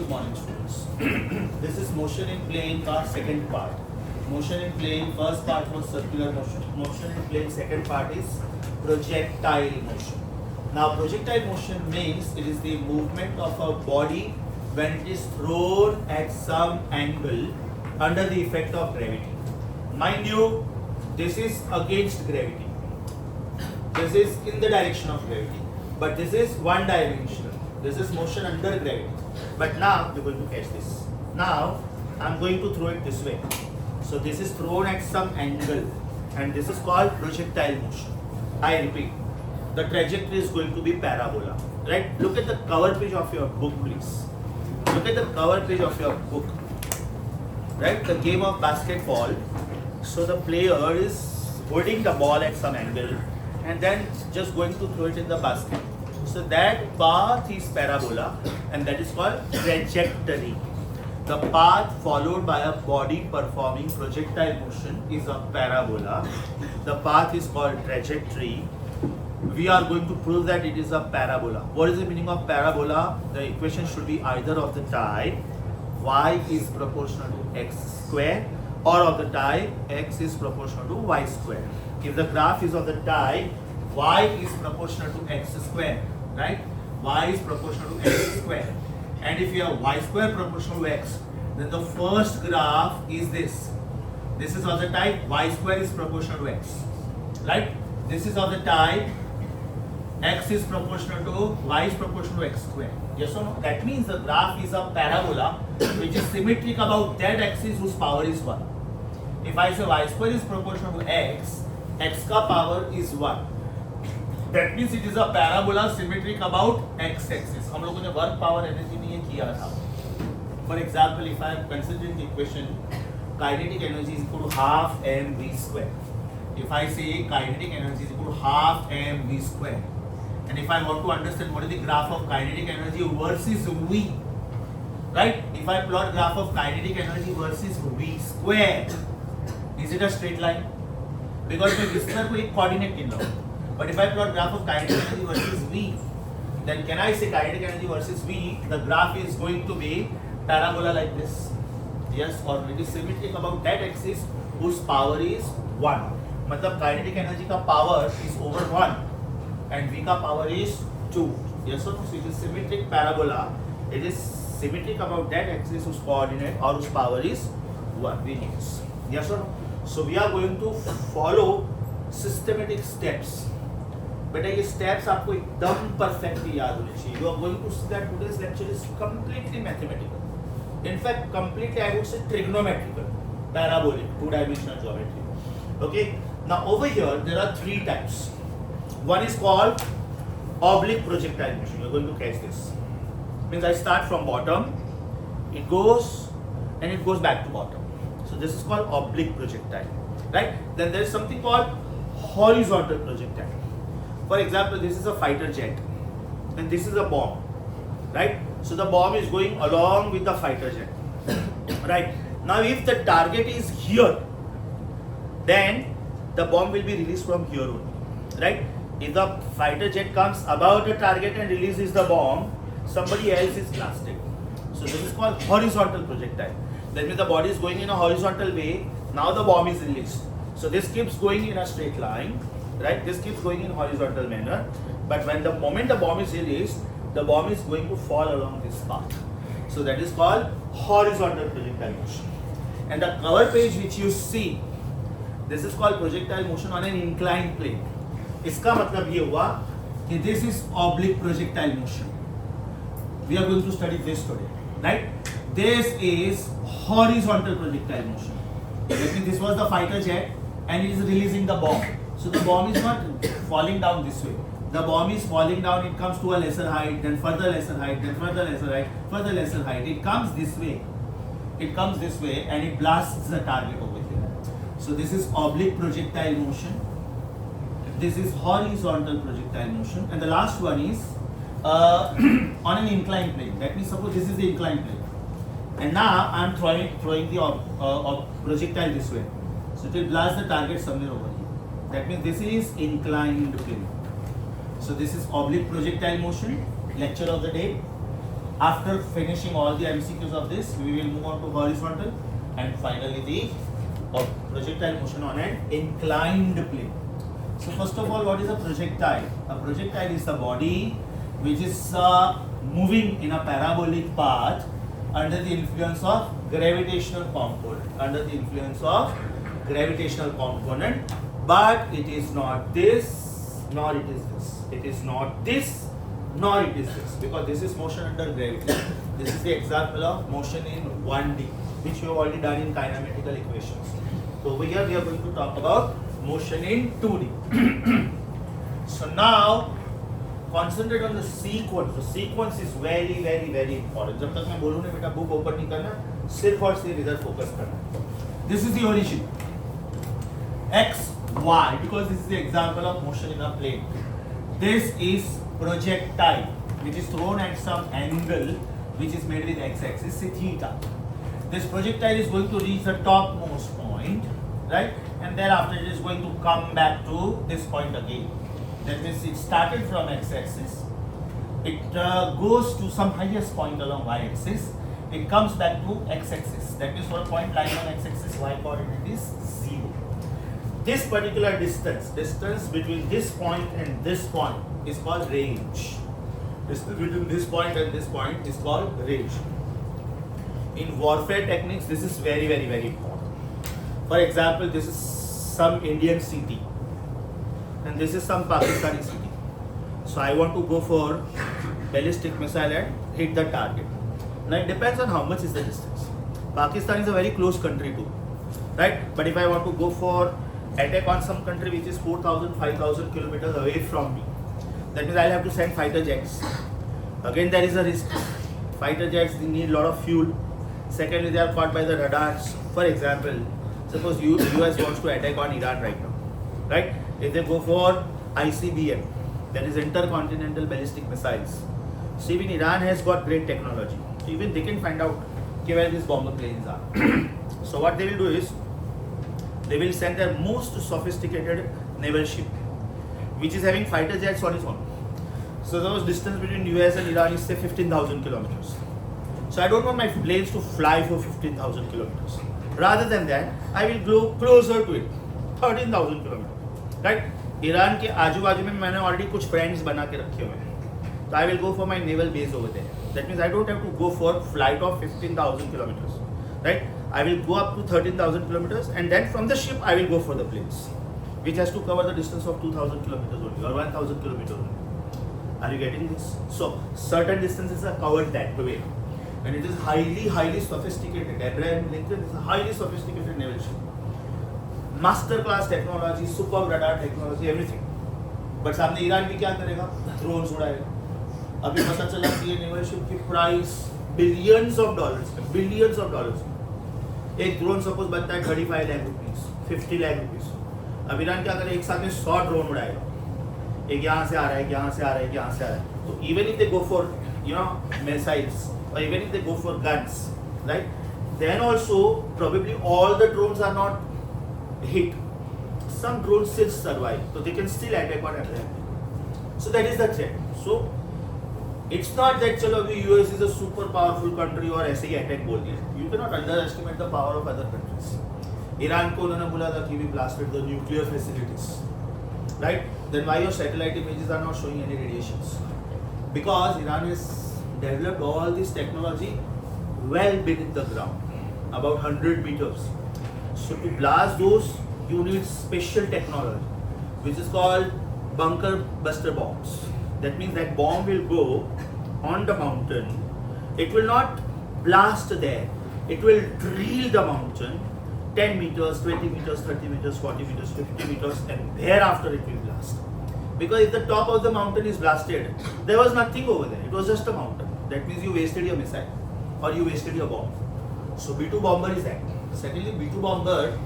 Good morning, students. This is motion in plane का second part. Motion in plane first part was circular motion. Motion in plane second part is projectile motion. Now projectile motion means it is the movement of a body when it is thrown at some angle under the effect of gravity. Mind you, this is against gravity. This is in the direction of gravity. But this is one dimensional. This is motion under gravity. But now we're going to catch this. Now I'm going to throw it this way. So this is thrown at some angle and this is called projectile motion. I repeat, the trajectory is going to be parabola. Right? Look at the cover page of your book, please. Look at the cover page of your book. Right? The game of basketball. So the player is holding the ball at some angle and then just going to throw it in the basket. So that path is parabola and that is called trajectory. The path followed by a body performing projectile motion is a parabola. The path is called trajectory. We are going to prove that it is a parabola. What is the meaning of parabola? The equation should be either of the type y is proportional to x square or of the type x is proportional to y square. If the graph is of the type y is proportional to x square, right? Y is proportional to x square. And if you have y square proportional to x, then the first graph is this. This is of the type y square is proportional to x, right? This is of the type x is proportional to y is proportional to x square. Yes or no? That means the graph is a parabola which is symmetric about that axis whose power is 1. If I say y square is proportional to x, x ka power is 1. That means it is a parabola symmetric about x axis. हम लोगों ने work power energy में ये किया था. For example, if I am considering the equation kinetic energy is equal to half mv square. If I say kinetic energy is equal to half mv square, and if I want to understand what is the graph of kinetic energy versus v, right? If I plot graph of kinetic energy versus v square, is it a straight line? Because मैं विस्तार को एक coordinate गिन रहा हूँ. But if I plot graph of kinetic energy versus v, then can I say kinetic energy versus v? The graph is going to be parabola like this. Yes, or it is symmetric about that axis whose power is 1. मतलब kinetic energy का power is over 1 and v का power is 2. Yes or no? So it is symmetric parabola. It is symmetric about that axis whose coordinate or whose power is 1. We need this. Yes or no? So we are going to follow systematic steps. बेटा ये steps आपको एकदम perfectly याद होने चाहिए. You are going to see that today's lecture is completely mathematical. In fact, completely I would say trigonometrical, parabolic, two-dimensional geometry. Okay. Now over here there are 3 types. One is called oblique projectile motion. You are going to catch this. Means I start from bottom, it goes and it goes back to bottom. So this is called oblique projectile, right? Then there is something called horizontal projectile. For example, this is a fighter jet and this is a bomb, right? So the bomb is going along with the fighter jet, right? Now if the target is here, then the bomb will be released from here only, right? If the fighter jet comes above the target and releases the bomb, somebody else is blasted. So this is called horizontal projectile. That means the body is going in a horizontal way. Now the bomb is released. So this keeps going in a straight line, right? This keeps going in horizontal manner. But when the moment the bomb is released, the bomb is going to fall along this path. So that is called horizontal projectile motion. And the cover page which you see, this is called projectile motion on an inclined plane. इसका मतलब ये हुआ कि this is oblique projectile motion. We are going to study this today, right? This is horizontal projectile motion. That means this was the fighter jet and it is releasing the bomb. So the bomb is not falling down this way. The bomb is falling down, it comes to a lesser height, then further lesser height, then further lesser height, further lesser height. It comes this way. It comes this way and it blasts the target over here. So this is oblique projectile motion. This is horizontal projectile motion. And the last one is on an inclined plane. That means suppose this is the inclined plane. And now I am throwing the projectile this way. So it will blast the target somewhere over here. That means this is inclined plane. So this is oblique projectile motion, lecture of the day. After finishing all the MCQs of this, we will move on to horizontal and finally the projectile motion on an inclined plane. So first of all, what is a projectile? A projectile is the body which is moving in a parabolic path under the influence of gravitational component. Under the influence of gravitational component, but it is not this, nor it is this. It is not this, nor it is this, because this is motion under gravity. This is the example of motion in 1D, which you have already done in kinematical equations. So over here we are going to talk about motion in 2D. So now concentrate on the sequence. The sequence is very, very, very important. जब तक मैं बोलूँ ना बेटा book open नहीं करना, सिर्फ और सिर्फ इधर फोकस करना. This is the origin. X, Y, because this is the example of motion in a plane. This is projectile, which is thrown at some angle, which is made with x-axis, say theta. This projectile is going to reach the topmost point, right? And thereafter it is going to come back to this point again. That means it started from x-axis, it goes to some highest point along y-axis, it comes back to x-axis. That means for a point lying on x-axis, y-coordinate is 0. This particular distance between this point and this point is called range. Distance between this point and this point is called range. In warfare techniques, this is very, very, very important. For example, this is some Indian city and this is some Pakistani city. So I want to go for ballistic missile and hit the target. Now it depends on how much is the distance. Pakistan is a very close country too, right? But if I want to go for attack on some country which is 4,000, 5,000 kilometers away from me, that means I'll have to send fighter jets. Again, there is a risk. Fighter jets, they need a lot of fuel. Secondly, they are caught by the radars. For example, suppose US wants to attack on Iran right now, right? If they go for ICBM, that is intercontinental ballistic missiles. So even Iran has got great technology. So even they can find out where these bomber planes are. So what they will do is, they will send their most sophisticated naval ship, which is having fighter jets on its own. So the distance between US and Iran is say 15,000 kilometers. So I don't want my planes to fly for 15,000 kilometers. Rather than that, I will go closer to it, 13,000 kilometers. Right? Iran के आजू बाजू में मैंने already कुछ friends बना के रखे हुए हैं. So I will go for my naval base over there. That means I don't have to go for flight of 15,000 kilometers. Right? I will go up to 13,000 kilometers and then from the ship I will go for the planes, which has to cover the distance of 2,000 kilometers only or 1,000 kilometers only. Are you getting this? So certain distances are covered that way. And it is highly, highly sophisticated. Abraham Lincoln is a highly sophisticated naval ship. Master class technology, superb radar technology, everything. But सामने Iran भी क्या करेगा? Drones उड़ाएगा. अभी पता चला कि ये naval ship की price billions of dollars. एक ड्रोन सपोज बनता है 35 लाख रुपीस, 50 लाख रुपीस. अब ईरान क्या करे? एक साथ में 100 ड्रोन उड़ाएगा. एक यहाँ से आ रहा है, यहाँ से आ रहा है, यहाँ से आ रहा है. तो even if they go for missiles or even if they go for guns, right? Then also probably all the drones are not hit. Some drones still survive, so they can still attack on Abraham. So that is the threat. So it's not that चलो अभी US is a super powerful country और ऐसे ही attack बोल दिया. You cannot underestimate the power of other countries. Iran को उन्होंने बोला था कि we blasted the nuclear facilities, right? Then why your satellite images are not showing any radiations? Because Iran has developed all this technology well beneath the ground, about 100 meters. So to blast those, you need special technology, which is called bunker buster bombs. That means that bomb will go on the mountain. It will not blast there. It will drill the mountain 10 meters, 20 meters, 30 meters, 40 meters, 50 meters, and thereafter it will blast. Because if the top of the mountain is blasted, there was nothing over there. It was just a mountain. That means you wasted your missile or you wasted your bomb. So B-2 bomber is that. Secondly, B-2 bomber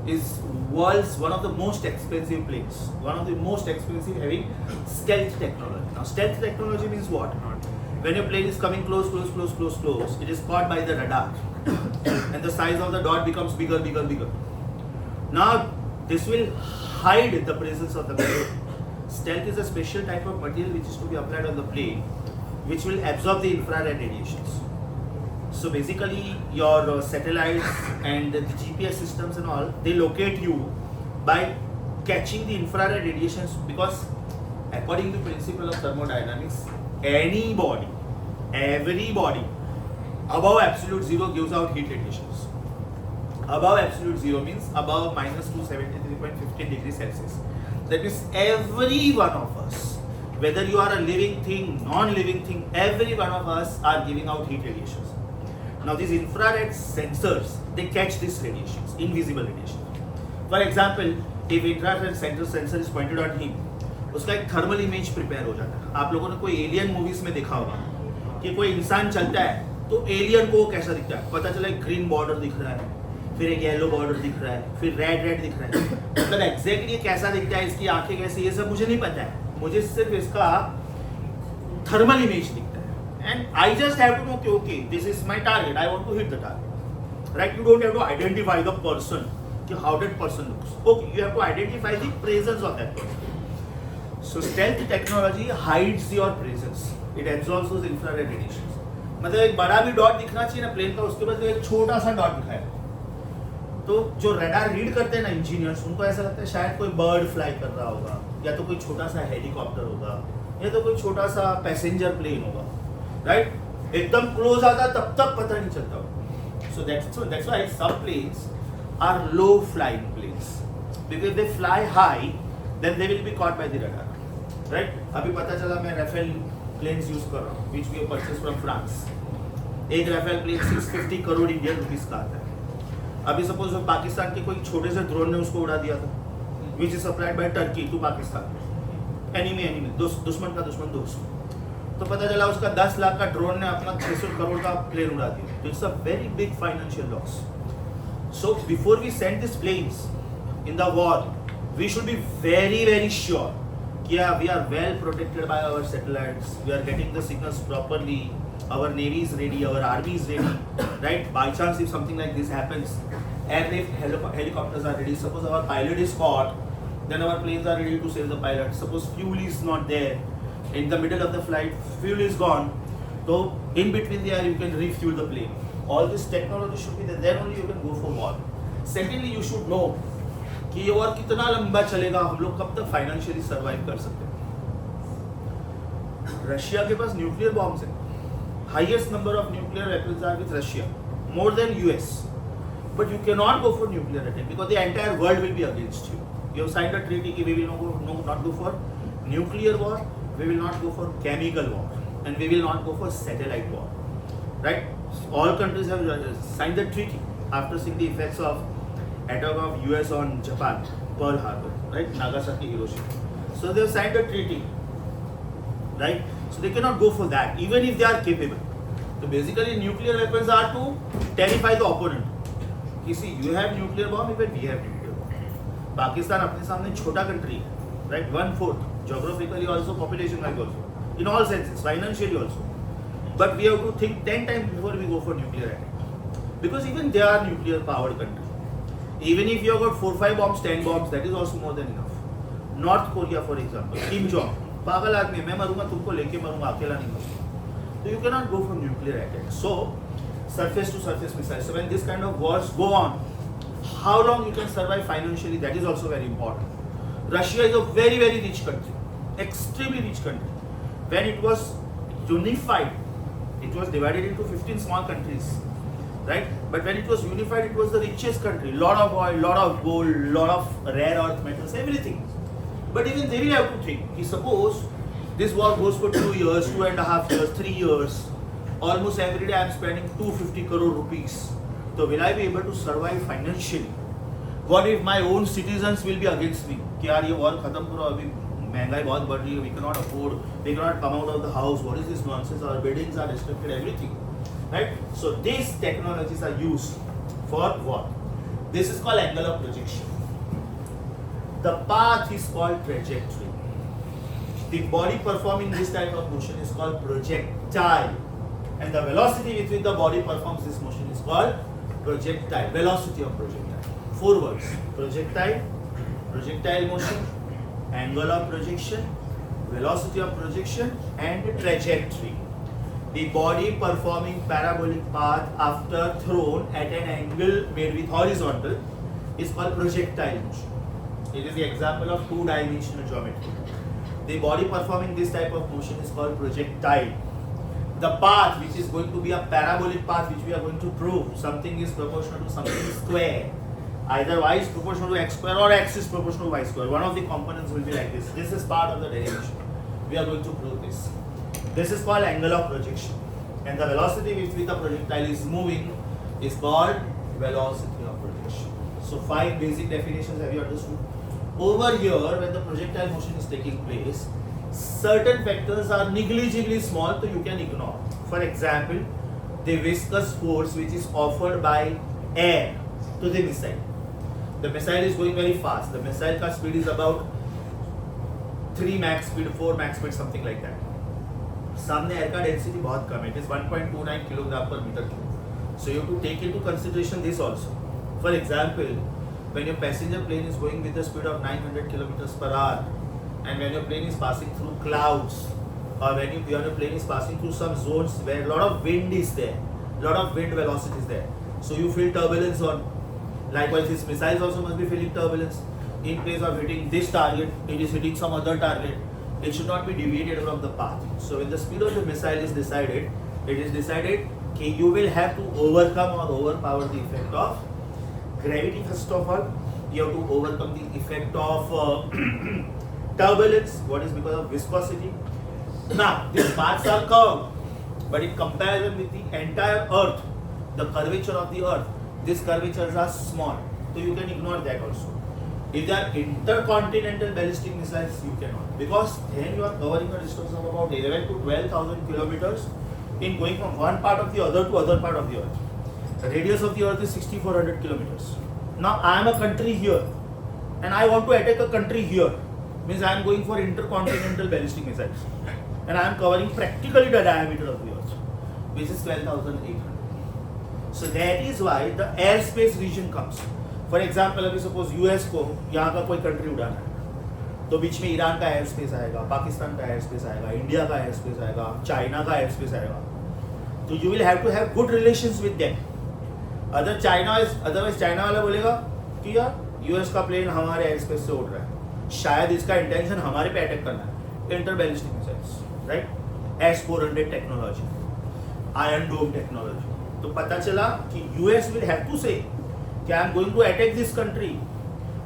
is world's one of the most expensive planes. One of the most expensive, having stealth technology. Now stealth technology means what? When your plane is coming close, it is caught by the radar. And the size of the dot becomes bigger. Now this will hide the presence of the plane. Stealth is a special type of material which is to be applied on the plane, which will absorb the infrared radiations. So basically your satellites and the GPS systems and all, they locate you by catching the infrared radiations, because according to principle of thermodynamics, any body, every body above absolute zero gives out heat radiations. Above absolute zero means above minus 273.15 degrees Celsius. That means every one of us, whether you are a living thing, non-living thing, every one of us are giving out heat radiations. Now these infrared sensors, they catch these radiations, invisible radiation. For example, if infrared sensor is pointed at him, उसका एक thermal image prepare हो जाता है. आप लोगों ने कोई alien movies में देखा होगा कि कोई इंसान चलता है तो एलियन को कैसा दिखता है, पता चला एक ग्रीन बॉर्डर दिख रहा है, फिर एक येलो बॉर्डर दिख रहा है, फिर रेड दिख रहा है. मतलब एग्जैक्टली कैसा दिखता है, इसकी आंखें कैसी, ये सब मुझे नहीं पता है, मुझे सिर्फ इसका थर्मल इमेज दिखता है. And I just have to know, okay, this is my target, I want to hit the target. Right? You don't have to identify the person, how that person looks. Okay, you have to identify the presence of that person. So stealth technology hides your presence. It absorbs those infrared radiations. मतलब एक बड़ा भी dot दिखना चाहिए ना plane का, उसके बाद एक छोटा सा डॉट दिखाएगा. तो जो रडार रीड करते हैं ना इंजीनियर्स, उनको ऐसा लगता है शायद कोई बर्ड फ्लाई कर रहा होगा, या तो कोई छोटा सा हेलीकॉप्टर होगा, या तो कोई छोटा सा पैसेंजर प्लेन होगा. राइट? एकदम क्लोज आता तब तक पता नहीं चलता. So that's why some planes are low flying planes, because they fly high, then they will be caught by the radar. Right? अभी पता चला मैं राफेल planes यूज कर रहा हूँ, which we have purchased from France. एक Rafale plane 650 crore Indian rupees का आता है. अभी सपोज पाकिस्तान के कोई छोटे से ड्रोन ने उसको उड़ा दिया था, which is supplied by Turkey to Pakistan. Enemy दुश्मन का दुश्मन दोस्त. तो पता चला उसका 10 लाख का ड्रोन ने अपना 600 करोड़ का प्लेन उड़ा दिया. तो it's a very big financial loss. So before we send this planes in the war, we should be very very sure कि we are well protected by our satellites, we are getting the signals properly, our navy is ready, our army is ready, right? By chance if something like this happens, airlift helicopters are ready. Suppose our pilot is caught, then our planes are ready to save the pilot. Suppose fuel is not there, in the middle of the flight fuel is gone, so in between there you can refuel the plane. All this technology should be there, then only you can go for war. Secondly, you should know कि ये war कितना लंबा चलेगा, हम लोग कब तक financially survive कर सकते हैं. रशिया के पास न्यूक्लियर बॉम्ब्स हैं. Highest number of nuclear weapons are with Russia, more than US. But you cannot go for nuclear attack because the entire world will be against you. You have signed a treaty that we will not go for nuclear war, we will not go for chemical war, and we will not go for satellite war. Right? All countries have signed the treaty after seeing the effects of attack of US on Japan, Pearl Harbor, right? Nagasaki, Hiroshima. So they have signed a treaty. Right? So they cannot go for that, even if they are capable. So basically, nuclear weapons are to terrify the opponent. You see, you have nuclear bomb, even we have nuclear bomb. Pakistan अपने सामने छोटा country है, right? 1/4, geographically also, population-wise also, in all senses, financially also. But we have to think 10 times before we go for nuclear attack, because even they are nuclear-powered country. Even if you have got 4-5 bombs, 10 bombs, that is also more than enough. North Korea, for example, Kim Jong. पागल आदमी, मैं मरूंगा तुमको लेके मरूंगा, अकेला नहीं मरूंगा. So you cannot go for nuclear attack. So surface to surface missiles. So when this kind of wars go on, how long you can survive financially, that is also very important. Russia is a very very rich country, extremely rich country. When it was unified, it was divided into 15 small countries, right? But when it was unified, it was the richest country. Lot of oil, lot of gold, lot of rare earth metals, everything. But even they will have to think, suppose this war goes for 2 years, 2.5 years, 3 years, almost every day I am spending 250 crore rupees. So will I be able to survive financially? What if my own citizens will be against me? कि यार ये war खत्म करो, अभी महंगाई बहुत बढ़ रही है, we cannot afford, we cannot come out of the house, what is this nonsense, our buildings are restricted, everything. Right? So these technologies are used for what? This is called angle of projection. The path is called trajectory. The body performing this type of motion is called projectile. And the velocity with which the body performs this motion is called projectile. Velocity of projectile. 4 words. Projectile, projectile motion, angle of projection, velocity of projection, and trajectory. The body performing parabolic path after thrown at an angle made with horizontal is called projectile motion. It is the example of two-dimensional geometry. The body performing this type of motion is called projectile. The path, which is going to be a parabolic path, which we are going to prove, something is proportional to something square. Either y is proportional to x square or x is proportional to y square. One of the components will be like this. This is part of the derivation. We are going to prove this. This is called angle of projection. And the velocity with which the projectile is moving is called velocity of projection. So 5 basic definitions have you understood? Over here, when the projectile motion is taking place, certain factors are negligibly small, so you can ignore. For example, the viscous force which is offered by air to the missile. The missile is going very fast. The missile ka speed is about 3 max speed, 4 max speed, something like that. सामने air का density बहुत कम है. It is 1.29 kilogram per meter cube. So you have to take into consideration this also. For example, when your passenger plane is going with a speed of 900 kilometers per hour, and when your plane is passing through clouds, or when your plane is passing through some zones where a lot of wind is there, a lot of wind velocity is there, so you feel turbulence on. Likewise, these missiles also must be feeling turbulence. In place of hitting this target, it is hitting some other target. It should not be deviated from the path. So when the speed of the missile is decided, it is decided that you will have to overcome or overpower the effect of gravity. First of all, you have to overcome the effect of turbulence. What is because of viscosity? Now, these paths are curved, but in comparison with the entire Earth, the curvature of the Earth, these curvatures are small. So you can ignore that also. If they are intercontinental ballistic missiles, you cannot. Because then you are covering a distance of about 11 to 12,000 kilometers in going from one part of the other to other part of the Earth. The radius of the Earth is 6,400 kilometers. Now I am a country here and I want to attack a country here. Means I am going for intercontinental ballistic missiles. And I am covering practically the diameter of the Earth, which is 12,800. So that is why the airspace region comes. For example, अभी suppose US को यहाँ का कोई country उड़ाना है, तो बीच में Iran का airspace आएगा, पाकिस्तान का airspace आएगा, इंडिया का airspace आएगा, चाइना का airspace आएगा. तो you will have to have good relations with them. Otherwise China वाला बोलेगा कि यार US का plane हमारे airspace से उड़ रहा है, शायद इसका intention हमारे पे attack करना है. Interballistic missiles, right? S-400 technology, Iron Dome technology. तो पता चला कि US will have to say I am going to attack this country.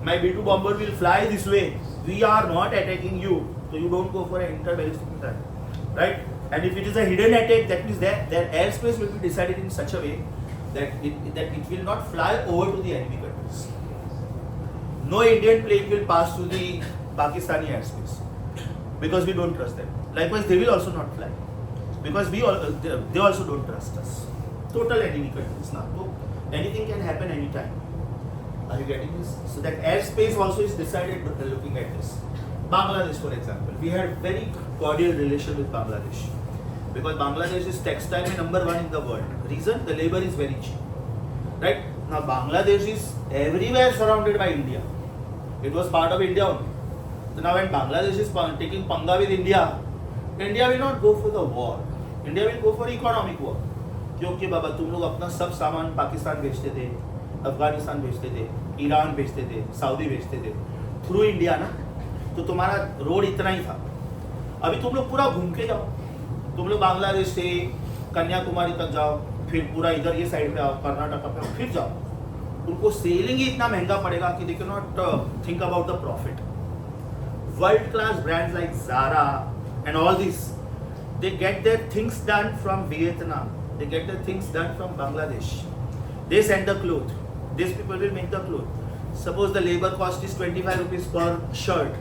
My B-2 bomber will fly this way. We are not attacking you, so you don't go for an interballistic missile, right? And if it is a hidden attack, that means their airspace will be decided in such a way that it will not fly over to the enemy countries. No Indian plane will pass through the Pakistani airspace because we don't trust them. Likewise, they will also not fly because they also don't trust us. Total enemy countries now. So anything can happen anytime. Are you getting this? So that airspace also is decided looking at this. Bangladesh, for example, we had very cordial relation with Bangladesh because Bangladesh is textile number 1 in the world. Reason? The labor is very cheap, right? Now Bangladesh is everywhere surrounded by India. It was part of India only. So now when Bangladesh is taking panga with India, India will not go for the war. India will go for economic war. क्योंकि बाबा तुम लोग अपना सब सामान पाकिस्तान भेजते थे, अफगानिस्तान भेजते थे, ईरान भेजते थे, सऊदी भेजते थे थ्रू इंडिया ना, तो तुम्हारा रोड इतना ही था. अभी तुम लोग पूरा घूम के जाओ, तुम लोग बांग्लादेश से कन्याकुमारी तक जाओ, फिर पूरा इधर ये साइड पे आओ, कर्नाटक पे आओ, फिर जाओ. उनको सेलिंग ही इतना महंगा पड़ेगा कि दे can not think about the profit. World class brands like Zara and all this, they get their things done from Vietnam. They get the things done from Bangladesh. They send the cloth. These people will make the cloth. Suppose the labor cost is 25 rupees per shirt.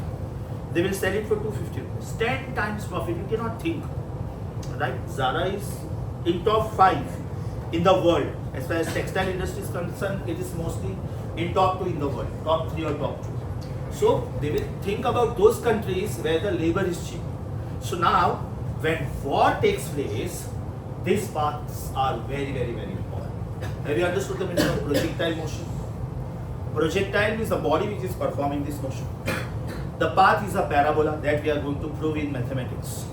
They will sell it for 250 rupees. 10 times profit. You cannot think. Right? Zara is in top 5 in the world. As far as textile industry is concerned, it is mostly in top 2 in the world. Top 3 or top 2. So they will think about those countries where the labor is cheap. So now, when war takes place, these paths are very, very, very important. Have you understood the meaning of projectile motion? Projectile means the body which is performing this motion. The path is a parabola that we are going to prove in mathematics.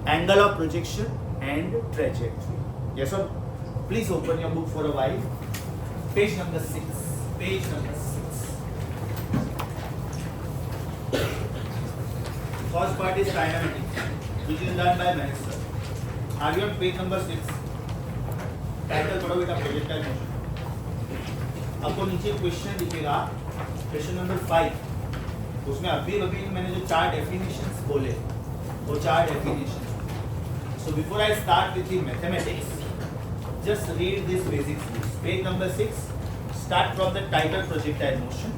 Angle of projection and trajectory. Yes or no? Please open your book for a while. Page number 6. Page number 6. First part is kinematics, which is done by Manish sir. Are you on page number 6? Title पढ़ो बेटा, projectile motion. आपको नीचे question दिखेगा, question number 5. उसमें अभी मैंने जो 4 definitions बोले, वो 4 definitions. So before I start with the mathematics, just read this basic rules. Page number 6. Start from the title projectile motion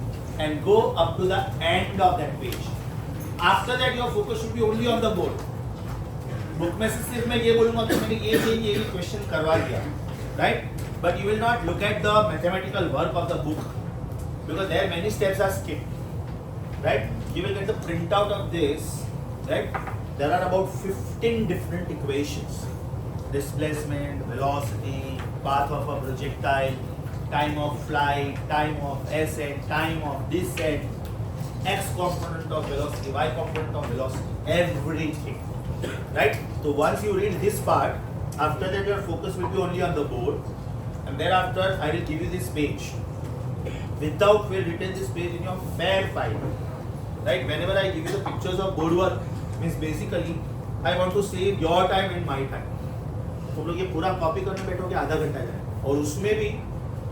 and go up to the end of that page. After that, your focus should be only on the board. Book में से सिर्फ मैं ये बोलूँगा कि मैंने ये question करवा दिया, right? But you will not look at the mathematical work of the book because there many steps are skipped, right? You will get the printout of this, right? There are about 15 different equations. Displacement, velocity, path of a projectile, time of flight, time of ascent, time of descent, x component of velocity, y component of velocity, everything, right? So once you read this part, after that your focus will be only on the board, and thereafter I will give you this page. Without we'll retain this page in your fair file, right? Whenever I give you the pictures of board work, means basically I want to save your time and my time. तुम लोग ये पूरा copy करने बैठोगे आधा घंटा जाए, और उसमें भी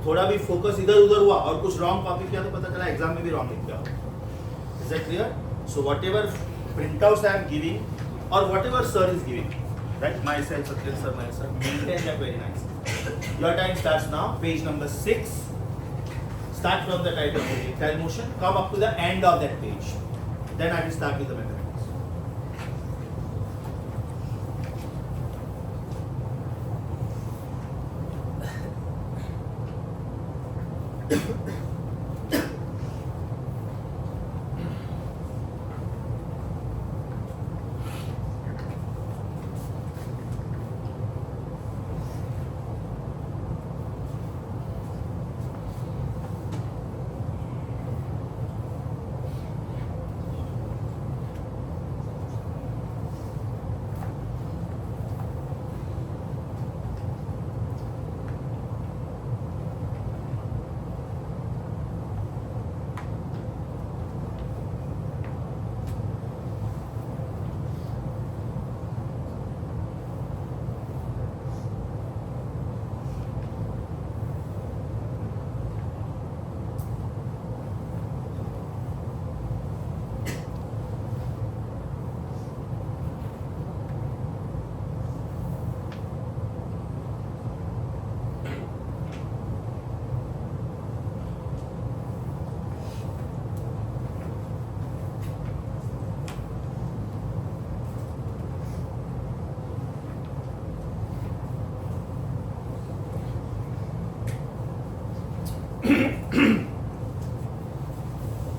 थोड़ा भी फोकस इधर उधर हुआ और कुछ रॉन्ग कॉपी किया तो पता चला एग्जाम में भी रॉन्ग लिख गया. Is that clear? So whatever printouts I am giving और whatever sir is giving, right, myself Satyendra sir, my sir, maintain that very nice. Your time starts now. Page number 6. Start from the title projectile motion, come up to the end of that page. Then I will start with the mathematics.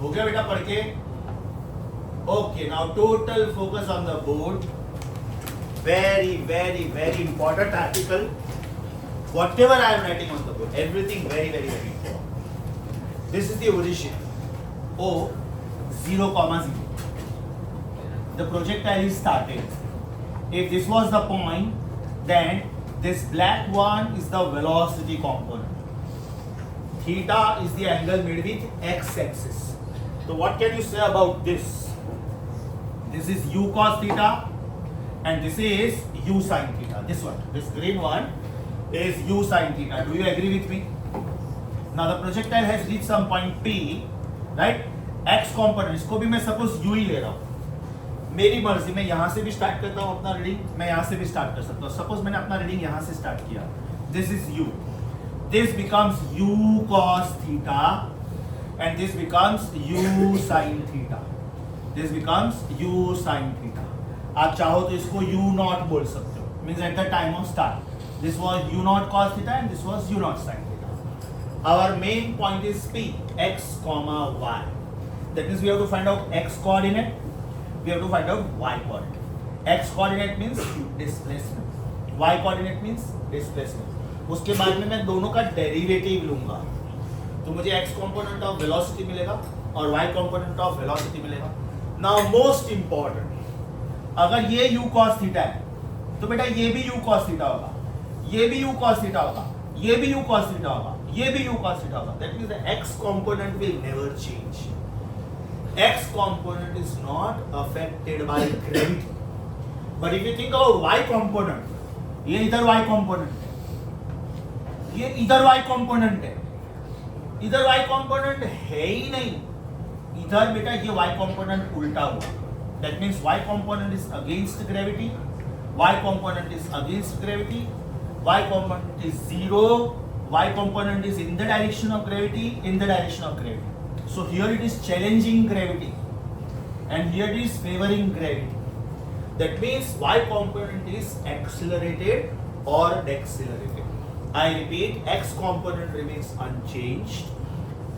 हो गया बेटा पढ़ के? Okay, now total focus on the board. Very, very, very important article. Whatever I am writing on the board, everything very, very, very important. This is the origin. O 0,0. The projectile is started. If this was the point, then this black one is the velocity component. Theta is the angle made with x-axis. So what can you say about this? This is u cos theta and this is u sin theta. This one, this green one is u sin theta. Do you agree with me? Now the projectile has reached some point P, right? X component, इसको भी मैं suppose u ही ले रहा हूँ. मेरी मर्जी, मैं यहाँ से भी स्टार्ट करता हूँ अपना रीडिंग, मैं यहाँ से भी स्टार्ट कर सकता हूँ. सपोज मैंने अपना रीडिंग यहाँ से स्टार्ट किया. This is u. This becomes u cos theta and this becomes u sin theta. This becomes u sin theta. आप चाहो तो इसको u naught बोल सकते हो. Means at the time of start, this was u naught cos theta and this was u naught sin theta. Our main point is P, x comma y. That means we have to find out x coordinate. We have to find out y coordinate. X coordinate means displacement. Y coordinate means displacement. उसके बाद में मैं दोनों का derivative लूंगा, तो मुझे x component of velocity मिलेगा और y component of velocity मिलेगा. Now most important, अगर ये u cos theta है तो बेटा ये भी u cos थीटा होगा, ये भी u cos थीटा होगा, ये भी u cos थीटा होगा, ये भी u cos थीटा होगा. That means the x component will never change. X component is not affected by gravity. But if you think about y component, ये इधर y component है, ये इधर y component है, इधर y component है ही नहीं, इधर बेटा ये y component उल्टा हुआ. That means y component is against gravity, y component is against gravity, y component is 0, y component is in the direction of gravity, in the direction of gravity. So here it is challenging gravity and here it is favoring gravity. That means y component is accelerated or decelerated. I repeat, x component remains unchanged,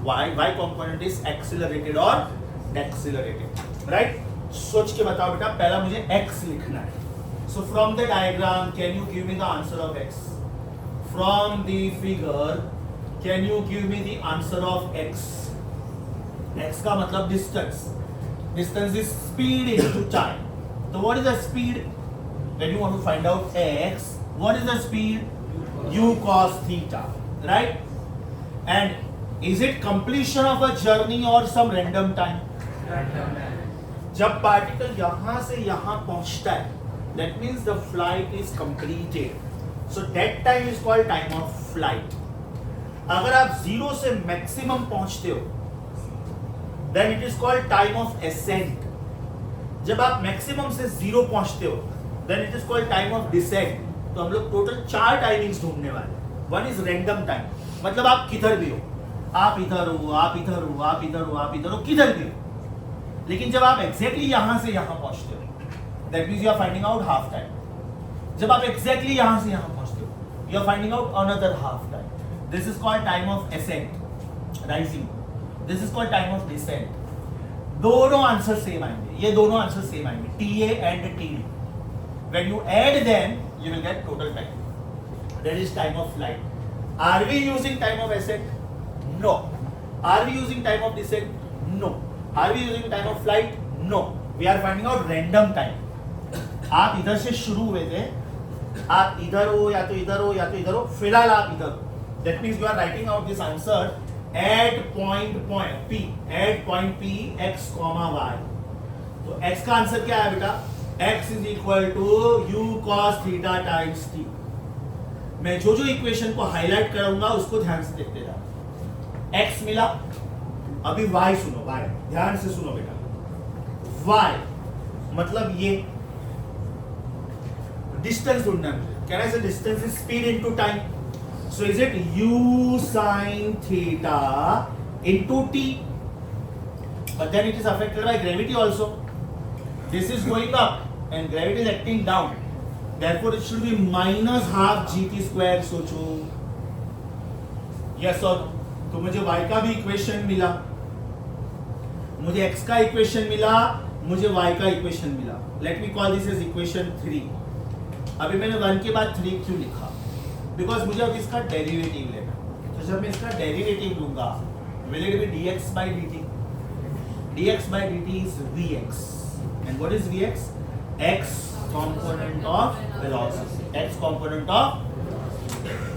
y component is accelerated or decelerated. Right? सोच के बताओ बेटा, पहला मुझे x लिखना है. So from the diagram, can you give me the answer of x? From the figure, can you give me the answer of x? X का मतलब distance. Distance is speed into time. So what is the speed? When you want to find out x, what is the speed? U cos theta, right? And is it completion of a journey or some random time? Random time. जब particle यहाँ से यहाँ पहुँचता है, that means the flight is completed. So that time is called time of flight. अगर आप 0 से maximum पहुँचते हो, then it is called time of ascent. जब आप maximum से 0 पहुँचते हो, then it is called time of descent. तो हम लोग टोटल 4 टाइमिंग्स ढूंढने वाले हैं. One is random time, मतलब आप किधर भी हो, आप इधर हो, आप इधर हो, आप इधर हो, आप इधर हो, किधर भी हो. लेकिन जब आप एग्जैक्टली यहां से यहां पहुंचते हो, that means you are finding out half time. जब आप एग्जैक्टली यहां से यहां पहुंचते हो, you are finding out another half time. This is called time of ascent, rising. This is called time of descent. दोनों आंसर सेम आएंगे, ये दोनों आंसर सेम आएंगे, T A and T D. When you add them you will get total time. That is time of flight. Are we using time of ascent? No. Are we using time of descent? No. Are we using time of flight? No. We are finding out random time. आप इधर से शुरू हुए थे, आप इधर हो या तो इधर हो या तो इधर हो, फिलहाल आप इधर हो. That means you are writing out this answer at point P, at point P x, y. तो x का आंसर क्या है बेटा? x is equal to u cos theta times t. मैं जो जो इक्वेशन को हाईलाइट करूंगा उसको ध्यान से देखते जाओ. x मिला, अभी y सुनो, y ध्यान से सुनो बेटा. y मतलब ये डिस्टेंस ढूंढना है मुझे. कैन आई से distance is speed into time. So is it u sin theta into t, but then it is affected by gravity also. This is going up and gravity is acting down. Therefore, it should be minus half gt square. सोचो, yes or no? तो मुझे y का भी equation मिला, मुझे x का equation मिला, मुझे y का इक्वेशन मिला. Let me call this as equation 3. अभी मैंने 1 के बाद 3 क्यों लिखा? Because मुझे अब इसका डेरिवेटिव लेना. तो जब मैं इसका डेरिवेटिव लूंगा, will it be dx by dt? dx by dt is vx. And what is vx? X component of velocity. X component of.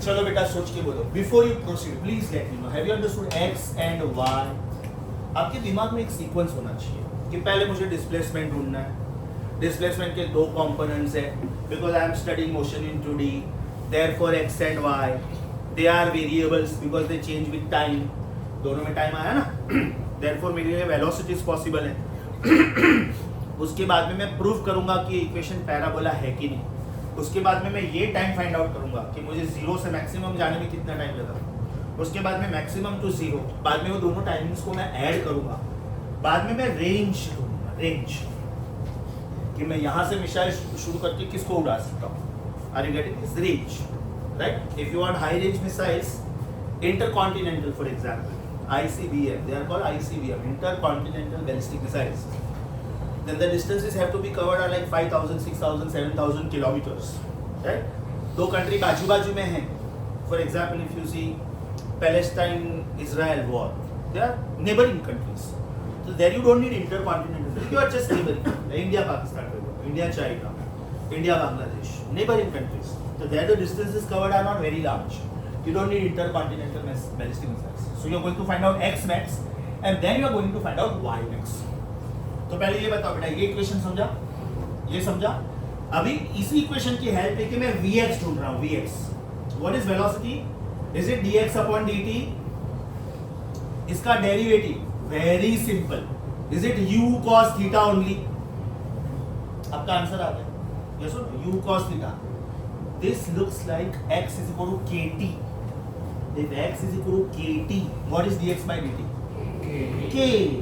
चलो बेटा सोच के बोलो. Before you proceed, please let me know. Have you understood x and y? आपके दिमाग में एक sequence होना चाहिए कि पहले मुझे डिस्प्लेसमेंट ढूंढना है. डिस्प्लेसमेंट के 2 कंपोनेंट्स है. Because I am studying motion in 2D. Therefore x and y, they are variables because they change with time. दोनों में टाइम आया ना. Therefore मेरे लिए velocities possible है. उसके बाद में मैं प्रूव करूंगा कि इक्वेशन पैराबोला है कि नहीं. उसके बाद में मैं ये टाइम फाइंड आउट करूंगा कि मुझे 0 से मैक्सिमम जाने में कितना टाइम लगा. उसके बाद में मैक्सिमम टू 0, बाद में वो दोनों टाइमिंग्स को मैं ऐड करूंगा. बाद में मैं रेंज ढूंढूंगा, रेंज, कि मैं यहाँ से मिसाइल शुरू करके किसको उड़ा सकता हूँ. Are you getting this? Range, right? If you want high range missiles, intercontinental for example, ICBM, they are called ICBM, intercontinental ballistic missiles. Then the distances have to be covered are like 5,000, 6,000, 7,000 kilometers, right? 2 country बाजू बाजू में हैं. For example, if you see Palestine-Israel war, they are neighboring countries. So there you don't need intercontinental. You are just neighboring. India, Pakistan, India, China. India, Bangladesh, neighboring countries. So there the distances covered are not very large. You don't need intercontinental ballistic missiles. So you are going to find out x max and then you are going to find out y max. तो पहले ये बताओ बेटा, ये equation समझा, ये समझा. अभी इसी इक्वेशन की हेल्प लेके मैं vx ढूंढ रहा हूँ. vx, what is velocity? Is it dx upon dt? इसका derivative very simple. Is it u cos theta only? आपका आंसर आ गया. Yes or no? U cos theta. This looks like x is equal to kt. If x is equal to kt, what is dx by dt? K.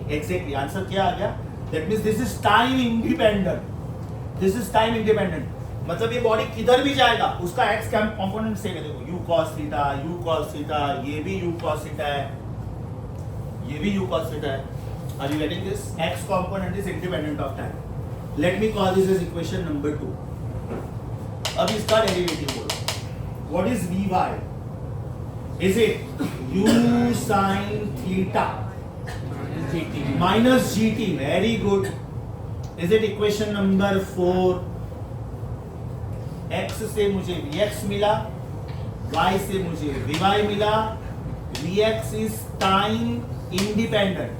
Exactly. Answer क्या आ गया? That means this is time independent. This is time independent. मतलब ये body किधर भी जाएगा उसका x component same है. देखो u cos theta, u cos theta, ये भी u cos theta है, ये भी u cos theta है. Are you getting this? X component is independent of time. Let me call this as equation number 2. अब इसका डेरिवेटिव बोलो. What is Vy? Is it u sin theta minus gt? Very good. Is it equation number 4? x से मुझे vx मिला, y से मुझे vy मिला. vx is time independent,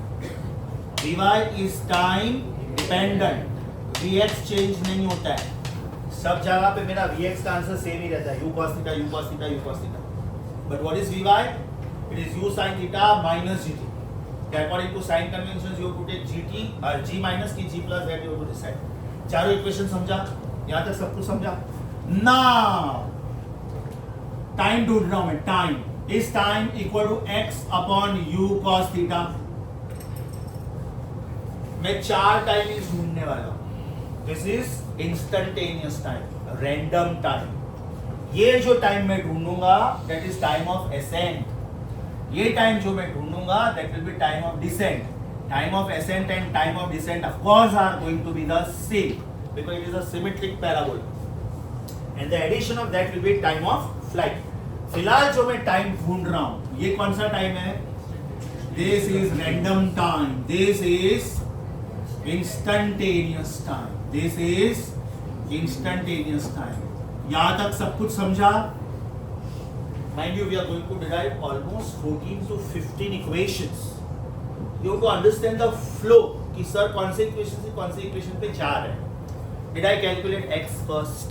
vy is time dependent. vx change नहीं होता है. सब जगह पे मेरा vx का आंसर सेम ही रहता है. u cos theta, u cos theta, u cos theta. But what is vy? It is u sin theta minus gt. According to sign conventions, you have to take gt or g minus की g plus that you have to decide. चारों equation समझा? यहाँ तक सब कुछ समझा? Now time ढूंढ रहा हूं मैं. Time is time equal to x upon u cos theta. मैं 4 टाइमिंग्स ढूंढने वाला हूं. This is instantaneous time, random time. ये जो टाइम मैं ढूंढूंगा that is time of ascent. ये टाइम जो मैं ढूंढूंगा that will be time of descent. Time of ascent and time of descent of course are going to be the same because it is a symmetric parabola. And the addition of that will be time of flight. फिलहाल जो मैं time ढूंढ रहा हूं ये कौन सा time है? This is random time. This is instantaneous time. This is instantaneous time. यहाँ तक सब कुछ समझा? Mind you, we are going to derive almost 14 to 15 equations. You have to understand the flow कि सर कौन से इक्वेशन से कौन से इक्वेशन पे जा रहे हैं. Did I calculate x first?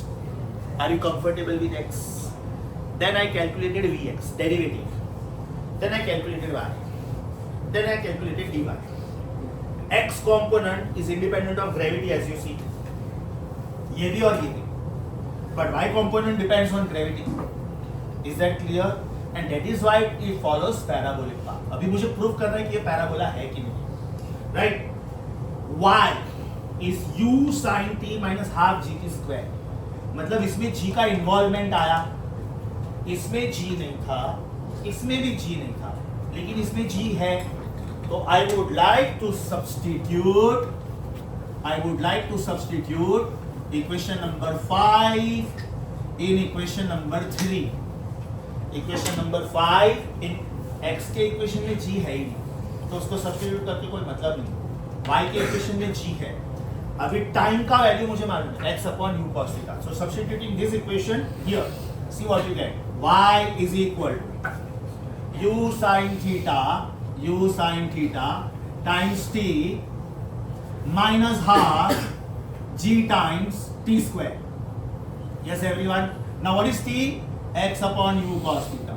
Are you comfortable with x? Then I calculated vx derivative. Then I calculated y. Then I calculated dy. X component is independent of gravity as you see. ये भी और ये भी. But y component depends on gravity. Is that clear? And that is why it follows parabolic path. अभी मुझे prove करना है कि ये पैराबोला है कि नहीं. Right? Y is u sin t minus half gt square. मतलब इसमें g का इन्वॉल्वमेंट आया. इसमें g नहीं था, इसमें भी g नहीं था, लेकिन इसमें g है. तो I would like to substitute equation number 5 in equation number 3. Equation number 5 in x के इक्वेशन में g है ही नहीं, तो उसको सब्स्टिट्यूट करके कोई मतलब नहीं. y के इक्वेशन में g है. अभी टाइम का वैल्यू मुझे मालूम है x upon u cos theta. So substituting this equation here, see what you get. y is equal to u sin theta times t minus half g times t square. Yes everyone. Now what is t? X upon u cos theta.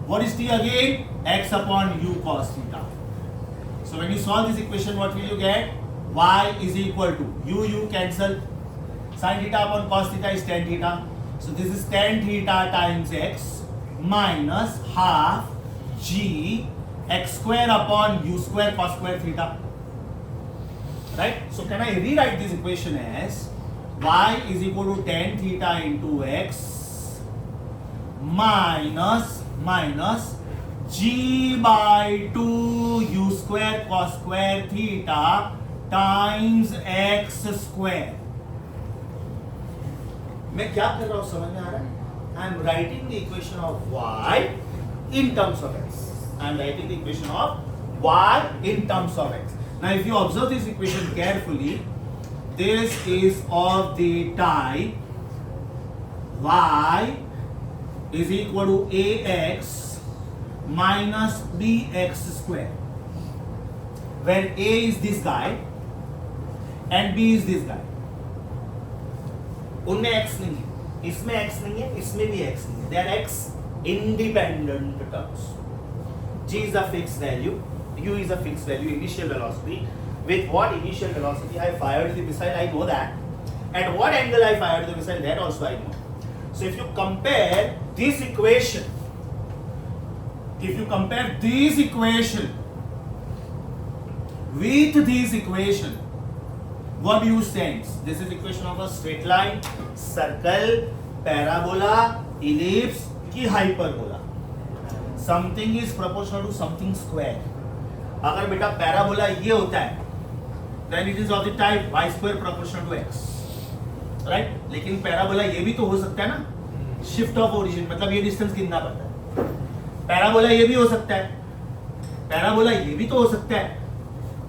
What is t again? X upon u cos theta. So when you solve this equation, what will you get? Y is equal to u cancel. Sin theta upon cos theta is tan theta. So this is tan theta times x minus half g x square upon u square cos square theta. Right? So can I rewrite this equation as y is equal to tan theta into x minus g by 2 u square cos square theta times x square. मैं क्या कर रहा हूं समझ में आ रहा है? I am writing the equation of y in terms of x. I am writing the equation of y in terms of x. Now if you observe this equation carefully, this is of the type y is equal to ax minus bx square, where a is this guy and b is this guy. उनमें x नहीं है, इसमें x नहीं है, इसमें भी x नहीं है. They are x independent terms. G is a fixed value, u is a fixed value, initial velocity. With what initial velocity I fired the missile, I know that. At what angle I fired the missile, that also I know. So if you compare this equation, with this equation, what do you sense? This is equation of a straight line, circle, parabola, ellipse की hyperbola. Something is proportional to something square. अगर बेटा parabola ये होता है, then it is of the type y square proportional to x, right? लेकिन parabola ये भी तो हो सकता है ना, shift of origin, मतलब ये distance कितना पड़ता है. पैराबोला ये भी हो सकता है, पैराबोला ये भी तो हो सकता है,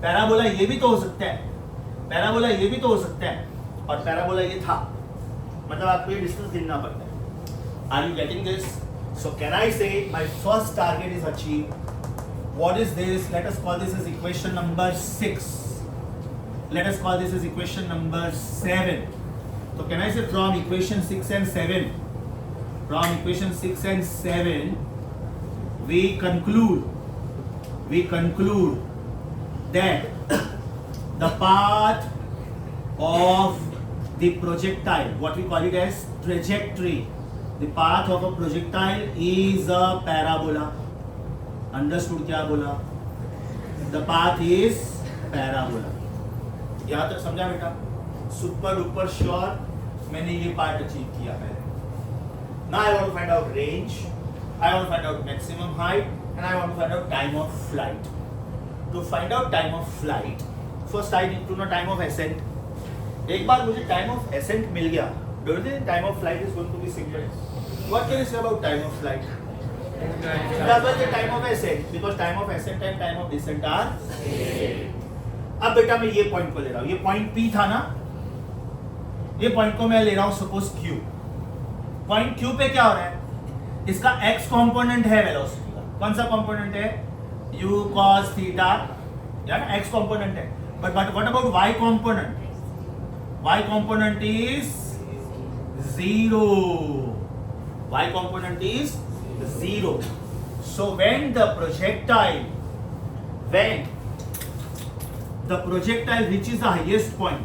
पैराबोला ये भी तो हो सकता है, पैराबोला ये भी तो हो सकता है, और पैराबोला ये था, मतलब आपको ये distance गिनना पड़ता है. Are you getting this? So can I say my first target is achieved? What is this? Let us call this as equation number 6. Let us call this as equation number 7. So can I say from equation 6 and 7? From equation 6 and 7, we conclude that the path of the projectile, what we call it as trajectory, the path of a projectile is a parabola. Understood क्या बोला? The path is parabola. यहाँ तक समझा बेटा? Super duper sure मैंने ये part achieve किया पहले. Now I want to find out range, I want to find out maximum height, and I want to find out time of flight. To find out time of flight, first I need to know time of ascent. एक बार मुझे time of ascent मिल गया, do you think time of flight is going to be simple? What can you say about time of flight? Double the time of ascent, because time of ascent and time of descent are same. अब बेटा मैं ये point को ले रहा हूँ, ये point P था ना, ये पॉइंट को मैं ले रहा हूँ सपोज Q. पॉइंट Q पे क्या हो रहा है? इसका x कंपोनेंट है वेलोसिटी का. कौन सा कंपोनेंट है? u cos थीटा, या ना x कंपोनेंट है. But what about y component? y component is 0. Y component is 0. So when the projectile reaches the highest point,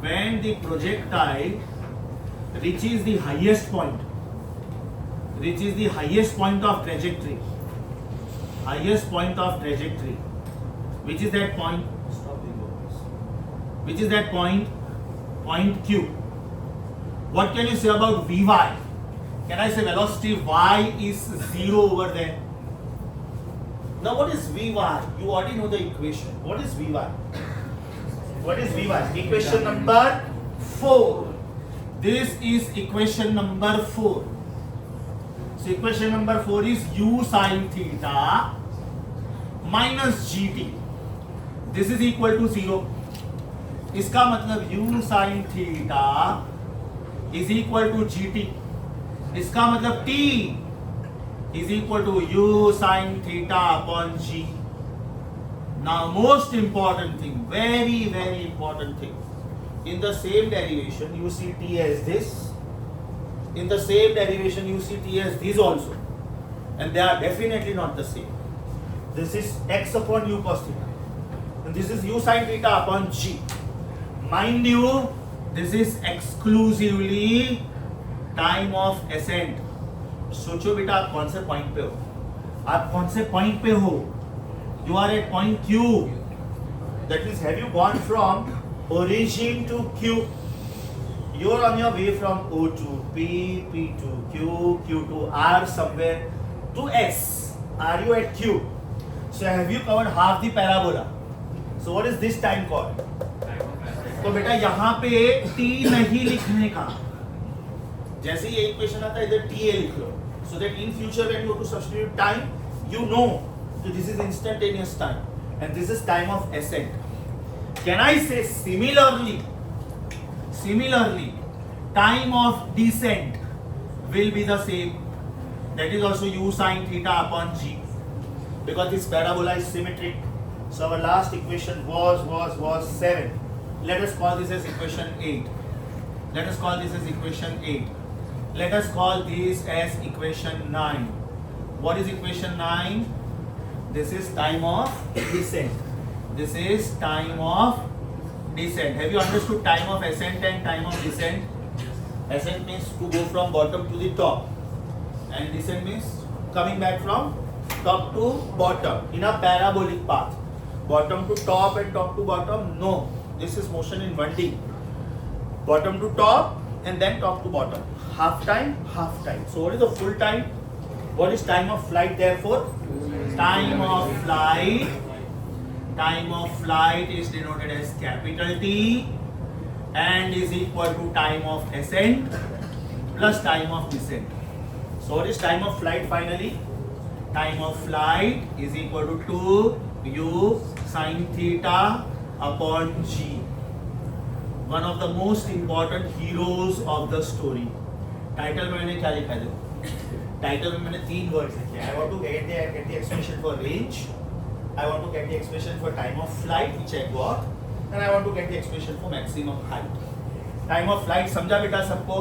when the projectile reaches the highest point of trajectory, which is that point? Which is that point? Point Q. What can you say about Vy? Can I say velocity y is 0 over there? Now what is Vy? You already know the equation. What is Vy? What is Vy? Equation number 4. This is equation number 4. So equation number 4 is u sin theta minus gt. This is equal to 0. इसका मतलब u sin theta is equal to gt. इसका मतलब t is equal to u sin theta upon g. Now most important thing, very very important thing, in the same derivation you see t as this, in the same derivation you see t as this also, and they are definitely not the same. This is x upon u cos theta, and this is u sin theta upon g. Mind you, this is exclusively time of ascent. सोचो बेटा आप कौन से point पे हो, आप कौन से पॉइंट पे हो? You are at point Q. That means have you gone from origin to Q? You are on your way from O to P, P to Q, Q to R somewhere to S. Are you at Q? So have you covered half the parabola? So what is this time called? तो बेटा यहाँ पे t नहीं लिखने का, जैसे ये equation आता है इधर TA लिख लो, so that in future when you go to substitute time, you know that this is instantaneous time and this is time of ascent. Can I say similarly, time of descent will be the same. That is also u sine theta upon g, because this parabola is symmetric. So our last equation was 7. Let us call this as equation 8. Let us call this as equation 8. Let us call this as equation 9. What is equation 9? This is time of descent. This is time of descent. Have you understood time of ascent and time of descent? Ascent means to go from bottom to the top, and descent means coming back from top to bottom in a parabolic path. Bottom to top and top to bottom, no. This is motion in 1D. Bottom to top and then top to bottom. Half time, half time. So what is the full time? What is time of flight therefore? Time of flight is denoted as capital T and is equal to time of ascent plus time of descent. So what is time of flight finally? Time of flight is equal to 2u sine theta upon g. One of the most important heroes of the story. Title में मैंने क्या लिखा है? Title में मैंने 3 words लिखे. I want to get the expression for range. I want to get the expression for time of flight, which I got, and I want to get the expression for maximum height. Time of flight समझा बेटा सबको?